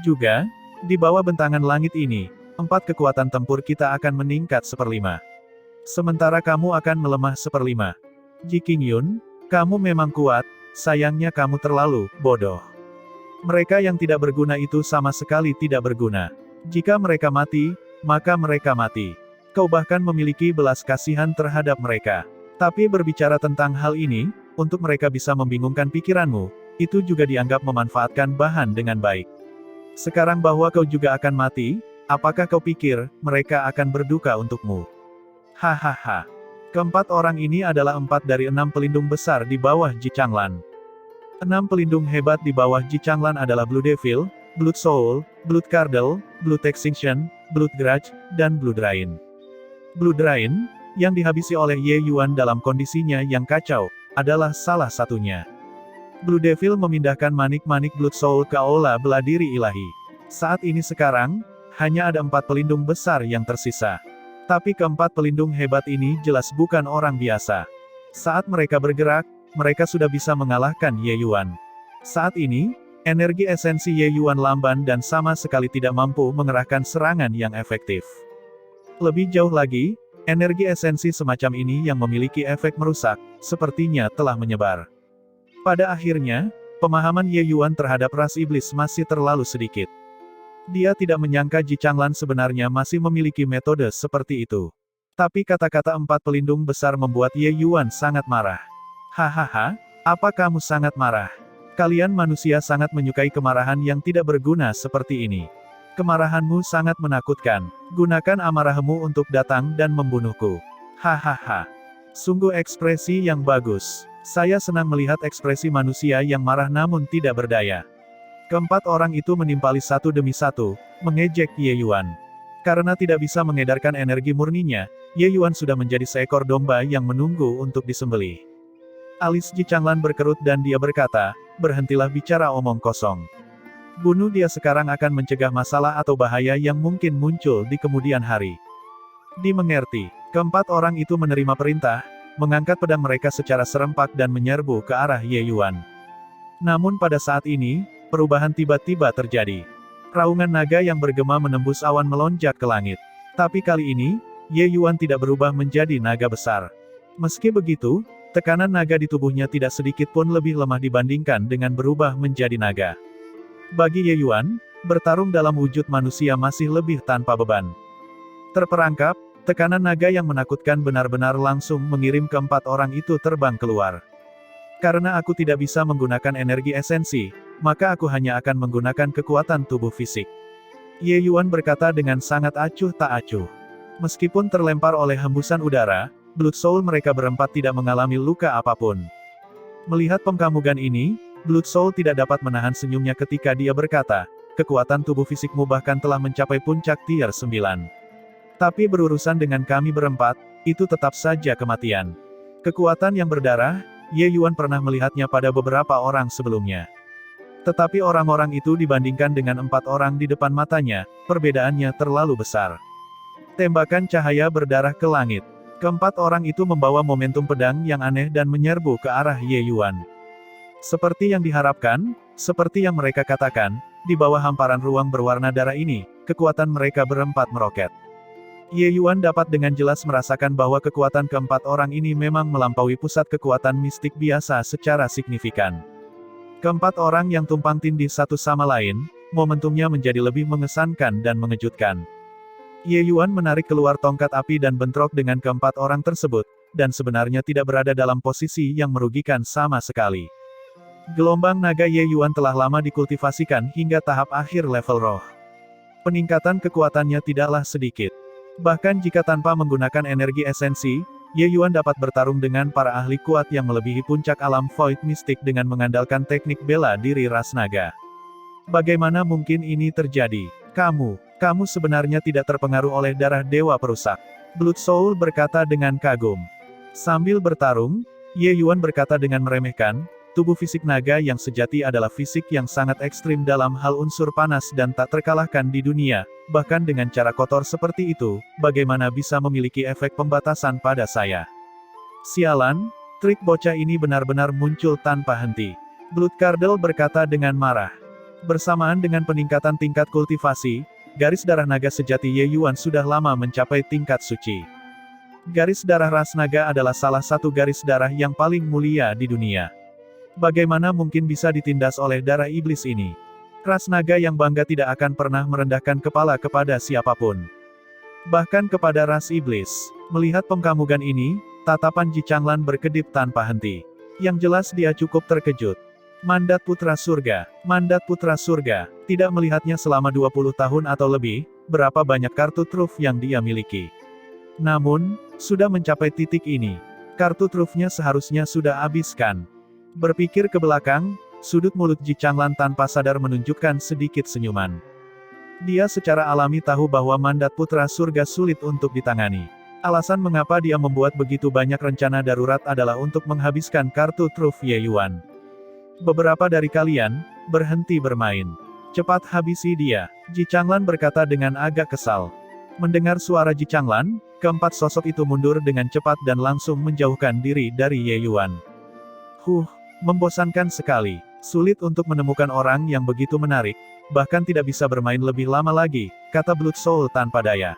Speaker 1: Juga, di bawah bentangan langit ini, 4 kekuatan tempur kita akan meningkat 1/5. Sementara kamu akan melemah 1/5. Ji Qingyun, kamu memang kuat, sayangnya kamu terlalu bodoh. Mereka yang tidak berguna itu sama sekali tidak berguna. Jika mereka mati, maka mereka mati. Kau bahkan memiliki belas kasihan terhadap mereka. Tapi berbicara tentang hal ini, untuk mereka bisa membingungkan pikiranmu, itu juga dianggap memanfaatkan bahan dengan baik. Sekarang bahwa kau juga akan mati, apakah kau pikir mereka akan berduka untukmu? Hahaha. Keempat orang ini adalah 4 dari 6 pelindung besar di bawah Ji Changlan. 6 pelindung hebat di bawah Ji Changlan adalah Blue Devil, Blood Soul, Blood Cardle, Blood Extinction, Blood Grudge, dan Blood Rain. Blood Rain, yang dihabisi oleh Ye Yuan dalam kondisinya yang kacau, adalah salah satunya. Blue Devil memindahkan manik-manik Blood Soul ke aula bela diri ilahi. Saat ini sekarang, hanya ada 4 pelindung besar yang tersisa. Tapi keempat pelindung hebat ini jelas bukan orang biasa. Saat mereka bergerak, mereka sudah bisa mengalahkan Ye Yuan. Saat ini, energi esensi Ye Yuan lamban dan sama sekali tidak mampu mengerahkan serangan yang efektif. Lebih jauh lagi, energi esensi semacam ini yang memiliki efek merusak, sepertinya telah menyebar. Pada akhirnya, pemahaman Ye Yuan terhadap ras iblis masih terlalu sedikit. Dia tidak menyangka Ji Changlan sebenarnya masih memiliki metode seperti itu. Tapi kata-kata 4 pelindung besar membuat Ye Yuan sangat marah. Hahaha, apa kamu sangat marah? Kalian manusia sangat menyukai kemarahan yang tidak berguna seperti ini. Kemarahanmu sangat menakutkan. Gunakan amarahmu untuk datang dan membunuhku. Hahaha. Sungguh ekspresi yang bagus. Saya senang melihat ekspresi manusia yang marah namun tidak berdaya. Keempat orang itu menimpali satu demi satu, mengejek Ye Yuan. Karena tidak bisa mengedarkan energi murninya, Ye Yuan sudah menjadi seekor domba yang menunggu untuk disembelih. Alis Ji Changlan berkerut dan dia berkata, berhentilah bicara omong kosong. Bunuh dia sekarang akan mencegah masalah atau bahaya yang mungkin muncul di kemudian hari. Dimengerti. Keempat orang itu menerima perintah, mengangkat pedang mereka secara serempak dan menyerbu ke arah Ye Yuan. Namun pada saat ini, perubahan tiba-tiba terjadi. Raungan naga yang bergema menembus awan melonjak ke langit. Tapi kali ini, Ye Yuan tidak berubah menjadi naga besar. Meski begitu, tekanan naga di tubuhnya tidak sedikit pun lebih lemah dibandingkan dengan berubah menjadi naga. Bagi Ye Yuan, bertarung dalam wujud manusia masih lebih tanpa beban. Terperangkap, tekanan naga yang menakutkan benar-benar langsung mengirim keempat orang itu terbang keluar. Karena aku tidak bisa menggunakan energi esensi, maka aku hanya akan menggunakan kekuatan tubuh fisik. Ye Yuan berkata dengan sangat acuh tak acuh. Meskipun terlempar oleh hembusan udara, Blood Soul mereka berempat tidak mengalami luka apapun. Melihat pengkamugan ini, Blood Soul tidak dapat menahan senyumnya ketika dia berkata, kekuatan tubuh fisikmu bahkan telah mencapai puncak tier 9. Tapi berurusan dengan kami berempat, itu tetap saja kematian. Kekuatan yang berdarah, Ye Yuan pernah melihatnya pada beberapa orang sebelumnya. Tetapi orang-orang itu dibandingkan dengan 4 orang di depan matanya, perbedaannya terlalu besar. Tembakan cahaya berdarah ke langit. Keempat orang itu membawa momentum pedang yang aneh dan menyerbu ke arah Ye Yuan. Seperti yang diharapkan, seperti yang mereka katakan, di bawah hamparan ruang berwarna darah ini, kekuatan mereka berempat meroket. Ye Yuan dapat dengan jelas merasakan bahwa kekuatan keempat orang ini memang melampaui pusat kekuatan mistik biasa secara signifikan. Keempat orang yang tumpang tindih satu sama lain, momentumnya menjadi lebih mengesankan dan mengejutkan. Ye Yuan menarik keluar tongkat api dan bentrok dengan keempat orang tersebut, dan sebenarnya tidak berada dalam posisi yang merugikan sama sekali. Gelombang naga Ye Yuan telah lama dikultivasikan hingga tahap akhir level roh. Peningkatan kekuatannya tidaklah sedikit. Bahkan jika tanpa menggunakan energi esensi, Ye Yuan dapat bertarung dengan para ahli kuat yang melebihi puncak alam void mistik dengan mengandalkan teknik bela diri ras naga. Bagaimana mungkin ini terjadi? Kamu sebenarnya tidak terpengaruh oleh darah dewa perusak. Blood Soul berkata dengan kagum. Sambil bertarung, Ye Yuan berkata dengan meremehkan, tubuh fisik naga yang sejati adalah fisik yang sangat ekstrim dalam hal unsur panas dan tak terkalahkan di dunia, bahkan dengan cara kotor seperti itu, bagaimana bisa memiliki efek pembatasan pada saya? Sialan, trik bocah ini benar-benar muncul tanpa henti. Blood Curdle berkata dengan marah. Bersamaan dengan peningkatan tingkat kultivasi, garis darah naga sejati Ye Yuan sudah lama mencapai tingkat suci. Garis darah ras naga adalah salah satu garis darah yang paling mulia di dunia. Bagaimana mungkin bisa ditindas oleh darah iblis ini? Ras naga yang bangga tidak akan pernah merendahkan kepala kepada siapapun. Bahkan kepada ras iblis. Melihat pengkamugan ini, tatapan Ji Changlan berkedip tanpa henti. Yang jelas dia cukup terkejut. Mandat Putra Surga, tidak melihatnya selama 20 tahun atau lebih, berapa banyak kartu truf yang dia miliki. Namun, sudah mencapai titik ini. Kartu trufnya seharusnya sudah habiskan. Berpikir ke belakang, sudut mulut Ji Changlan tanpa sadar menunjukkan sedikit senyuman. Dia secara alami tahu bahwa mandat Putra Surga sulit untuk ditangani. Alasan mengapa dia membuat begitu banyak rencana darurat adalah untuk menghabiskan kartu truf Ye Yuan. Beberapa dari kalian, berhenti bermain. Cepat habisi dia, Ji Changlan berkata dengan agak kesal. Mendengar suara Ji Changlan, keempat sosok itu mundur dengan cepat dan langsung menjauhkan diri dari Ye Yuan. Membosankan sekali. Sulit untuk menemukan orang yang begitu menarik, bahkan tidak bisa bermain lebih lama lagi, kata Blood Soul tanpa daya.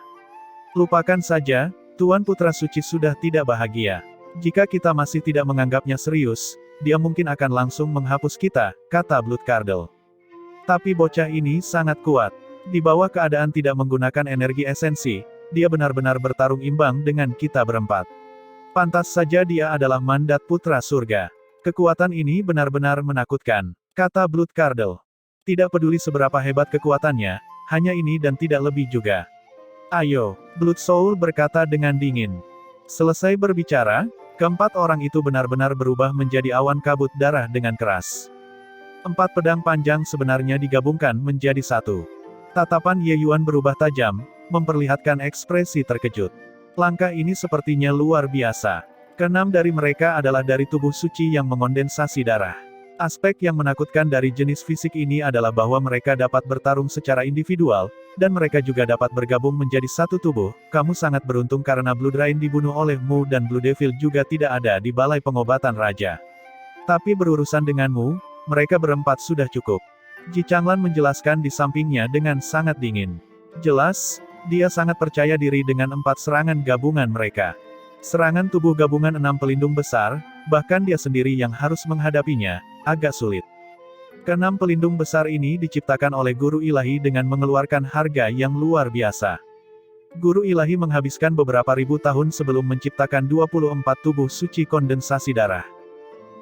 Speaker 1: Lupakan saja, Tuan Putra Suci sudah tidak bahagia. Jika kita masih tidak menganggapnya serius, dia mungkin akan langsung menghapus kita, kata Blood Curdle. Tapi bocah ini sangat kuat. Di bawah keadaan tidak menggunakan energi esensi, dia benar-benar bertarung imbang dengan kita berempat. Pantas saja dia adalah mandat Putra Surga. Kekuatan ini benar-benar menakutkan, kata Blood Curdle. Tidak peduli seberapa hebat kekuatannya, hanya ini dan tidak lebih juga. Ayo, Blood Soul berkata dengan dingin. Selesai berbicara, keempat orang itu benar-benar berubah menjadi awan kabut darah dengan keras. 4 pedang panjang sebenarnya digabungkan menjadi satu. Tatapan Ye Yuan berubah tajam, memperlihatkan ekspresi terkejut. Langkah ini sepertinya luar biasa. Keenam dari mereka adalah dari tubuh suci yang mengondensasi darah. Aspek yang menakutkan dari jenis fisik ini adalah bahwa mereka dapat bertarung secara individual, dan mereka juga dapat bergabung menjadi satu tubuh. Kamu sangat beruntung karena Blood Rain dibunuh olehmu dan Blue Devil juga tidak ada di balai pengobatan raja. Tapi berurusan denganmu, mereka berempat sudah cukup. Ji Changlan menjelaskan di sampingnya dengan sangat dingin. Jelas, dia sangat percaya diri dengan 4 serangan gabungan mereka. Serangan tubuh gabungan 6 pelindung besar, bahkan dia sendiri yang harus menghadapinya, agak sulit. Keenam pelindung besar ini diciptakan oleh Guru Ilahi dengan mengeluarkan harga yang luar biasa. Guru Ilahi menghabiskan beberapa ribu tahun sebelum menciptakan 24 tubuh suci kondensasi darah.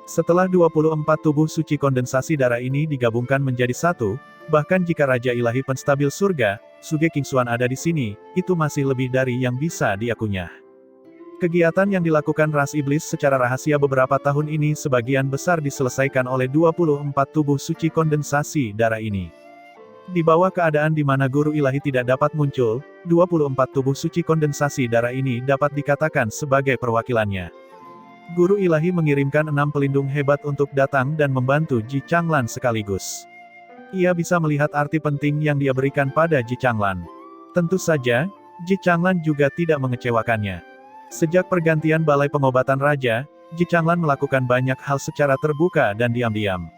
Speaker 1: Setelah 24 tubuh suci kondensasi darah ini digabungkan menjadi satu, bahkan jika Raja Ilahi Penstabil Surga, Suge Kingxuan ada di sini, itu masih lebih dari yang bisa diakunya. Kegiatan yang dilakukan ras iblis secara rahasia beberapa tahun ini sebagian besar diselesaikan oleh 24 tubuh suci kondensasi darah ini. Di bawah keadaan di mana Guru Ilahi tidak dapat muncul, 24 tubuh suci kondensasi darah ini dapat dikatakan sebagai perwakilannya. Guru Ilahi mengirimkan 6 pelindung hebat untuk datang dan membantu Ji Changlan sekaligus. Ia bisa melihat arti penting yang dia berikan pada Ji Changlan. Tentu saja, Ji Changlan juga tidak mengecewakannya. Sejak pergantian balai pengobatan raja, Ji Changlan melakukan banyak hal secara terbuka dan diam-diam.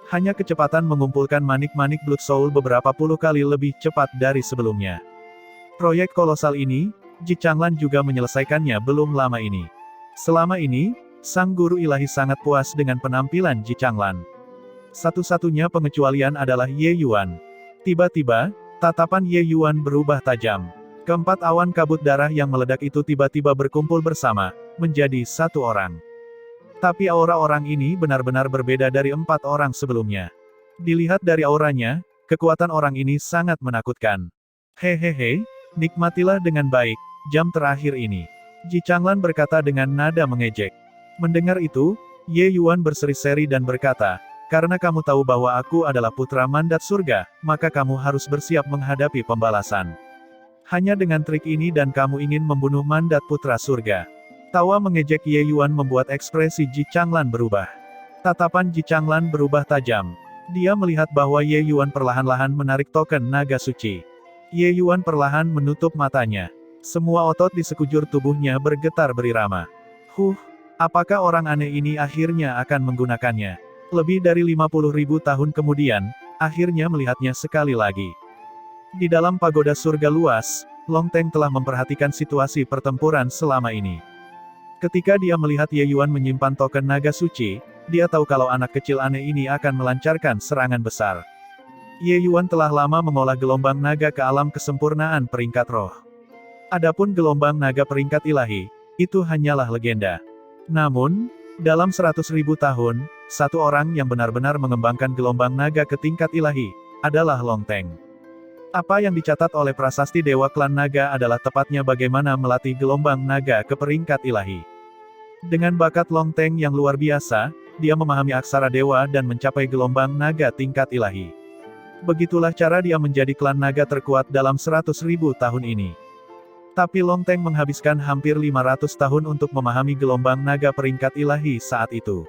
Speaker 1: Hanya kecepatan mengumpulkan manik-manik Blood Soul beberapa puluh kali lebih cepat dari sebelumnya. Proyek kolosal ini, Ji Changlan juga menyelesaikannya belum lama ini. Selama ini, Sang Guru Ilahi sangat puas dengan penampilan Ji Changlan. Satu-satunya pengecualian adalah Ye Yuan. Tiba-tiba, tatapan Ye Yuan berubah tajam. Keempat awan kabut darah yang meledak itu tiba-tiba berkumpul bersama, menjadi satu orang. Tapi aura orang ini benar-benar berbeda dari 4 orang sebelumnya. Dilihat dari auranya, kekuatan orang ini sangat menakutkan. Hehehe, nikmatilah dengan baik, jam terakhir ini. Ji Changlan berkata dengan nada mengejek. Mendengar itu, Ye Yuan berseri-seri dan berkata, karena kamu tahu bahwa aku adalah putra mandat surga, maka kamu harus bersiap menghadapi pembalasan. Hanya dengan trik ini dan kamu ingin membunuh mandat putra surga. Tawa mengejek Ye Yuan membuat ekspresi Ji Changlan berubah. Tatapan Ji Changlan berubah tajam. Dia melihat bahwa Ye Yuan perlahan-lahan menarik token naga suci. Ye Yuan perlahan menutup matanya. Semua otot di sekujur tubuhnya bergetar berirama. Apakah orang aneh ini akhirnya akan menggunakannya? Lebih dari 50.000 tahun kemudian, akhirnya melihatnya sekali lagi. Di dalam pagoda surga luas, Long Teng telah memperhatikan situasi pertempuran selama ini. Ketika dia melihat Ye Yuan menyimpan token naga suci, dia tahu kalau anak kecil aneh ini akan melancarkan serangan besar. Ye Yuan telah lama mengolah gelombang naga ke alam kesempurnaan peringkat roh. Adapun gelombang naga peringkat ilahi, itu hanyalah legenda. Namun, dalam 100.000 tahun, satu orang yang benar-benar mengembangkan gelombang naga ke tingkat ilahi, adalah Long Teng. Apa yang dicatat oleh prasasti Dewa Klan Naga adalah tepatnya bagaimana melatih gelombang naga ke peringkat ilahi. Dengan bakat Long Teng yang luar biasa, dia memahami aksara dewa dan mencapai gelombang naga tingkat ilahi. Begitulah cara dia menjadi klan naga terkuat dalam 100.000 tahun ini. Tapi Long Teng menghabiskan hampir 500 tahun untuk memahami gelombang naga peringkat ilahi saat itu.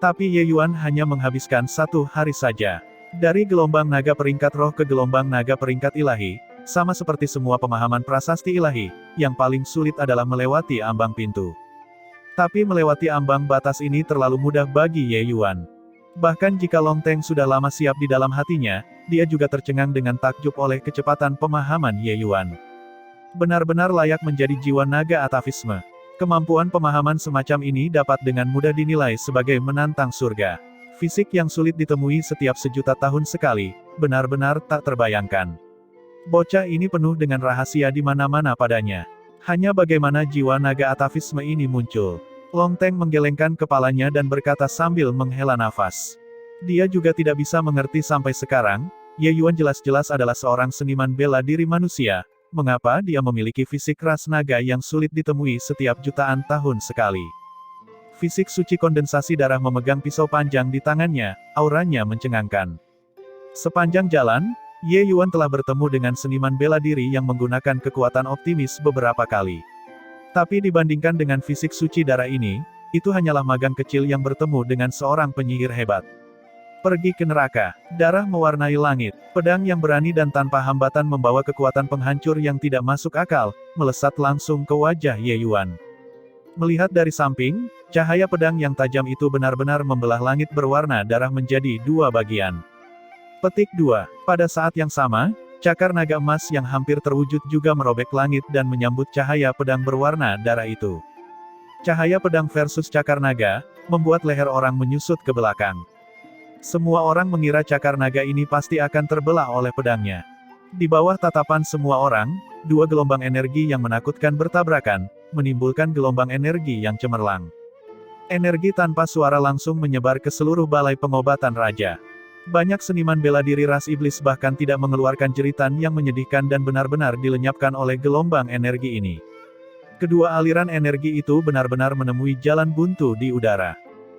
Speaker 1: Tapi Ye Yuan hanya menghabiskan 1 hari saja. Dari gelombang naga peringkat roh ke gelombang naga peringkat ilahi, sama seperti semua pemahaman prasasti ilahi, yang paling sulit adalah melewati ambang pintu. Tapi melewati ambang batas ini terlalu mudah bagi Ye Yuan. Bahkan jika Long Teng sudah lama siap di dalam hatinya, dia juga tercengang dengan takjub oleh kecepatan pemahaman Ye Yuan. Benar-benar layak menjadi jiwa naga atavisme. Kemampuan pemahaman semacam ini dapat dengan mudah dinilai sebagai menantang surga. Fisik yang sulit ditemui setiap sejuta tahun sekali, benar-benar tak terbayangkan. Bocah ini penuh dengan rahasia di mana-mana padanya. Hanya bagaimana jiwa naga atavisme ini muncul. Long Teng menggelengkan kepalanya dan berkata sambil menghela nafas. Dia juga tidak bisa mengerti sampai sekarang, Ye Yuan jelas-jelas adalah seorang seniman bela diri manusia. Mengapa dia memiliki fisik ras naga yang sulit ditemui setiap jutaan tahun sekali? Fisik suci kondensasi darah memegang pisau panjang di tangannya, auranya mencengangkan. Sepanjang jalan, Ye Yuan telah bertemu dengan seniman bela diri yang menggunakan kekuatan optimis beberapa kali. Tapi dibandingkan dengan fisik suci darah ini, itu hanyalah magang kecil yang bertemu dengan seorang penyihir hebat. Pergi ke neraka. Darah mewarnai langit. Pedang yang berani dan tanpa hambatan membawa kekuatan penghancur yang tidak masuk akal, melesat langsung ke wajah Ye Yuan. Melihat dari samping, cahaya pedang yang tajam itu benar-benar membelah langit berwarna darah menjadi 2 bagian. Petik 2. Pada saat yang sama, cakar naga emas yang hampir terwujud juga merobek langit dan menyambut cahaya pedang berwarna darah itu. Cahaya pedang versus cakar naga, membuat leher orang menyusut ke belakang. Semua orang mengira cakar naga ini pasti akan terbelah oleh pedangnya. Di bawah tatapan semua orang, 2 gelombang energi yang menakutkan bertabrakan, menimbulkan gelombang energi yang cemerlang. Energi tanpa suara langsung menyebar ke seluruh balai pengobatan raja. Banyak seniman bela diri ras iblis bahkan tidak mengeluarkan jeritan yang menyedihkan dan benar-benar dilenyapkan oleh gelombang energi ini. Kedua aliran energi itu benar-benar menemui jalan buntu di udara.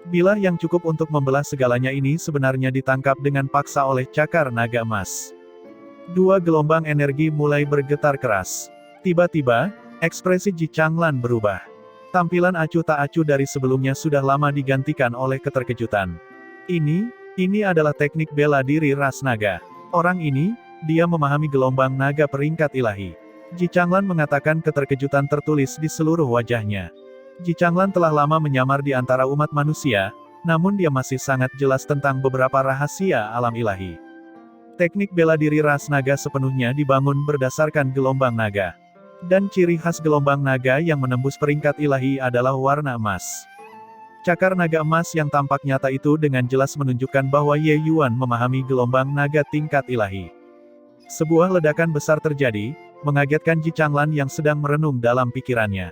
Speaker 1: Bilah yang cukup untuk membelah segalanya ini sebenarnya ditangkap dengan paksa oleh cakar naga emas. 2 gelombang energi mulai bergetar keras. Tiba-tiba, ekspresi Ji Changlan berubah. Tampilan acuh tak acuh dari sebelumnya sudah lama digantikan oleh keterkejutan. Ini adalah teknik bela diri ras naga. Orang ini, dia memahami gelombang naga peringkat ilahi. Ji Changlan mengatakan keterkejutan tertulis di seluruh wajahnya. Ji Changlan telah lama menyamar di antara umat manusia, namun dia masih sangat jelas tentang beberapa rahasia alam ilahi. Teknik bela diri ras naga sepenuhnya dibangun berdasarkan gelombang naga. Dan ciri khas gelombang naga yang menembus peringkat ilahi adalah warna emas. Cakar naga emas yang tampak nyata itu dengan jelas menunjukkan bahwa Ye Yuan memahami gelombang naga tingkat ilahi. Sebuah ledakan besar terjadi, mengagetkan Ji Changlan yang sedang merenung dalam pikirannya.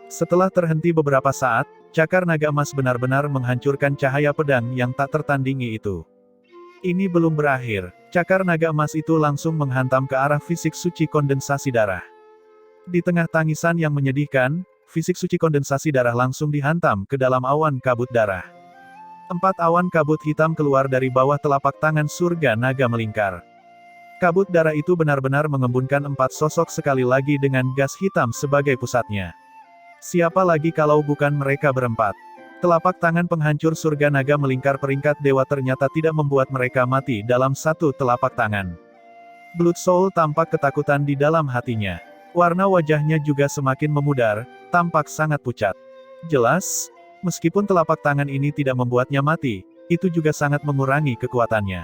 Speaker 1: Setelah terhenti beberapa saat, cakar naga emas benar-benar menghancurkan cahaya pedang yang tak tertandingi itu. Ini belum berakhir, cakar naga emas itu langsung menghantam ke arah fisik suci kondensasi darah. Di tengah tangisan yang menyedihkan, fisik suci kondensasi darah langsung dihantam ke dalam awan kabut darah. 4 awan kabut hitam keluar dari bawah telapak tangan surga naga melingkar. Kabut darah itu benar-benar mengembunkan 4 sosok sekali lagi dengan gas hitam sebagai pusatnya. Siapa lagi kalau bukan mereka berempat? Telapak tangan penghancur surga naga melingkar peringkat dewa ternyata tidak membuat mereka mati dalam satu telapak tangan. Blood Soul tampak ketakutan di dalam hatinya. Warna wajahnya juga semakin memudar, tampak sangat pucat. Jelas, meskipun telapak tangan ini tidak membuatnya mati, itu juga sangat mengurangi kekuatannya.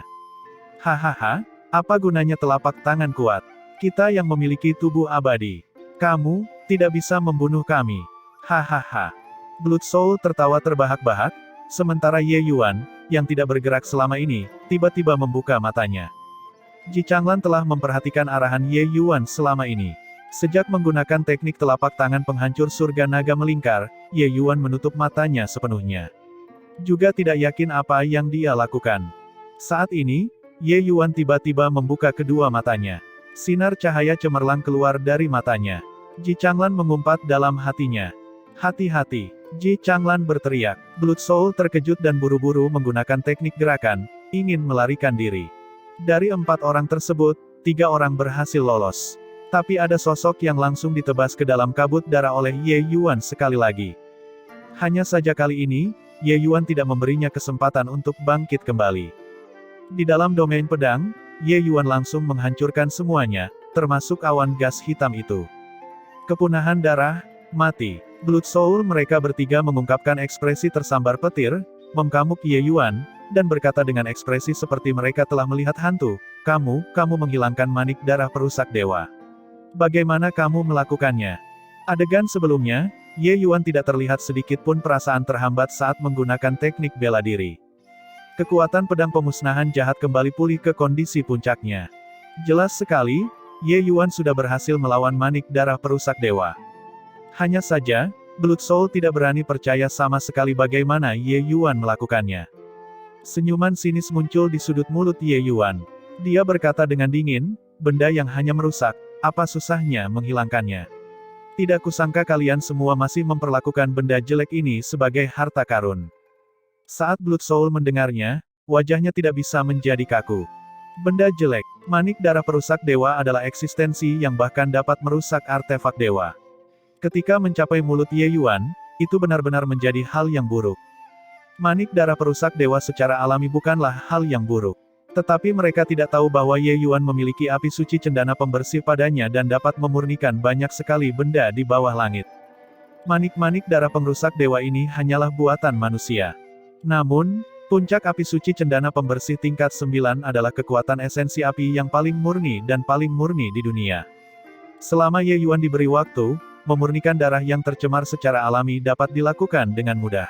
Speaker 1: Hahaha, apa gunanya telapak tangan kuat? Kita yang memiliki tubuh abadi. Kamu tidak bisa membunuh kami. Hahaha. Blood Soul tertawa terbahak-bahak, sementara Ye Yuan, yang tidak bergerak selama ini, tiba-tiba membuka matanya. Ji Changlan telah memperhatikan arahan Ye Yuan selama ini. Sejak menggunakan teknik telapak tangan penghancur surga naga melingkar, Ye Yuan menutup matanya sepenuhnya. Juga tidak yakin apa yang dia lakukan. Saat ini, Ye Yuan tiba-tiba membuka kedua matanya. Sinar cahaya cemerlang keluar dari matanya. Ji Changlan mengumpat dalam hatinya. Hati-hati. Ji Changlan berteriak. Blood Soul terkejut dan buru-buru menggunakan teknik gerakan, ingin melarikan diri. Dari 4 orang tersebut, 3 orang berhasil lolos. Tapi ada sosok yang langsung ditebas ke dalam kabut darah oleh Ye Yuan sekali lagi. Hanya saja kali ini, Ye Yuan tidak memberinya kesempatan untuk bangkit kembali. Di dalam domain pedang, Ye Yuan langsung menghancurkan semuanya, termasuk awan gas hitam itu. Kepunahan darah, mati. Blood Soul mereka bertiga mengungkapkan ekspresi tersambar petir, mengkamuk Ye Yuan, dan berkata dengan ekspresi seperti mereka telah melihat hantu, kamu menghilangkan manik darah perusak dewa. Bagaimana kamu melakukannya? Adegan sebelumnya, Ye Yuan tidak terlihat sedikit pun perasaan terhambat saat menggunakan teknik bela diri. Kekuatan pedang pemusnahan jahat kembali pulih ke kondisi puncaknya. Jelas sekali, Ye Yuan sudah berhasil melawan manik darah perusak dewa. Hanya saja, Blood Soul tidak berani percaya sama sekali bagaimana Ye Yuan melakukannya. Senyuman sinis muncul di sudut mulut Ye Yuan. Dia berkata dengan dingin, benda yang hanya merusak, apa susahnya menghilangkannya? Tidak kusangka kalian semua masih memperlakukan benda jelek ini sebagai harta karun. Saat Blood Soul mendengarnya, wajahnya tidak bisa menjadi kaku. Benda jelek, manik darah perusak dewa adalah eksistensi yang bahkan dapat merusak artefak dewa. Ketika mencapai mulut Ye Yuan, itu benar-benar menjadi hal yang buruk. Manik darah perusak dewa secara alami bukanlah hal yang buruk. Tetapi mereka tidak tahu bahwa Ye Yuan memiliki api suci cendana pembersih padanya dan dapat memurnikan banyak sekali benda di bawah langit. Manik-manik darah pengrusak dewa ini hanyalah buatan manusia. Namun, puncak api suci cendana pembersih tingkat 9 adalah kekuatan esensi api yang paling murni dan paling murni di dunia. Selama Ye Yuan diberi waktu, memurnikan darah yang tercemar secara alami dapat dilakukan dengan mudah.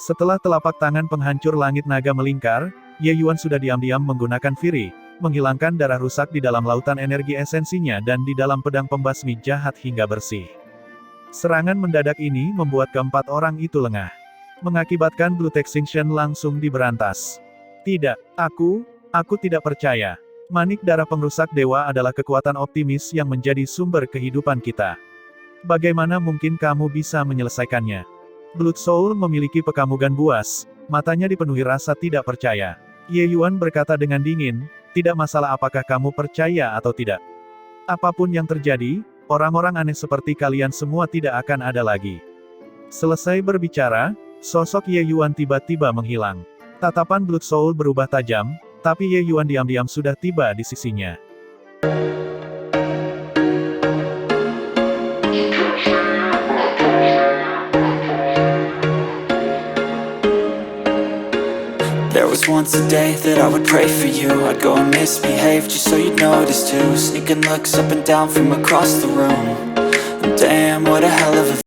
Speaker 1: Setelah telapak tangan penghancur langit naga melingkar, Ye Yuan sudah diam-diam menggunakan Fury, menghilangkan darah rusak di dalam lautan energi esensinya dan di dalam pedang pembasmi jahat hingga bersih. Serangan mendadak ini membuat keempat orang itu lengah. Mengakibatkan Blood Extinction langsung diberantas. Tidak, aku tidak percaya. Manik darah pengrusak dewa adalah kekuatan optimis yang menjadi sumber kehidupan kita. Bagaimana mungkin kamu bisa menyelesaikannya? Blood Soul memiliki pekamugan buas, matanya dipenuhi rasa tidak percaya. Ye Yuan berkata dengan dingin, tidak masalah apakah kamu percaya atau tidak. Apapun yang terjadi, orang-orang aneh seperti kalian semua tidak akan ada lagi. Selesai berbicara, sosok Ye Yuan tiba-tiba menghilang. Tatapan Blood Soul berubah tajam, tapi Ye Yuan diam-diam sudah tiba di sisinya.
Speaker 2: There was once a day that I would pray for you. I'd go and misbehave just so you'd notice too. Sneaking looks up and down from across the room. Damn, what a hell of a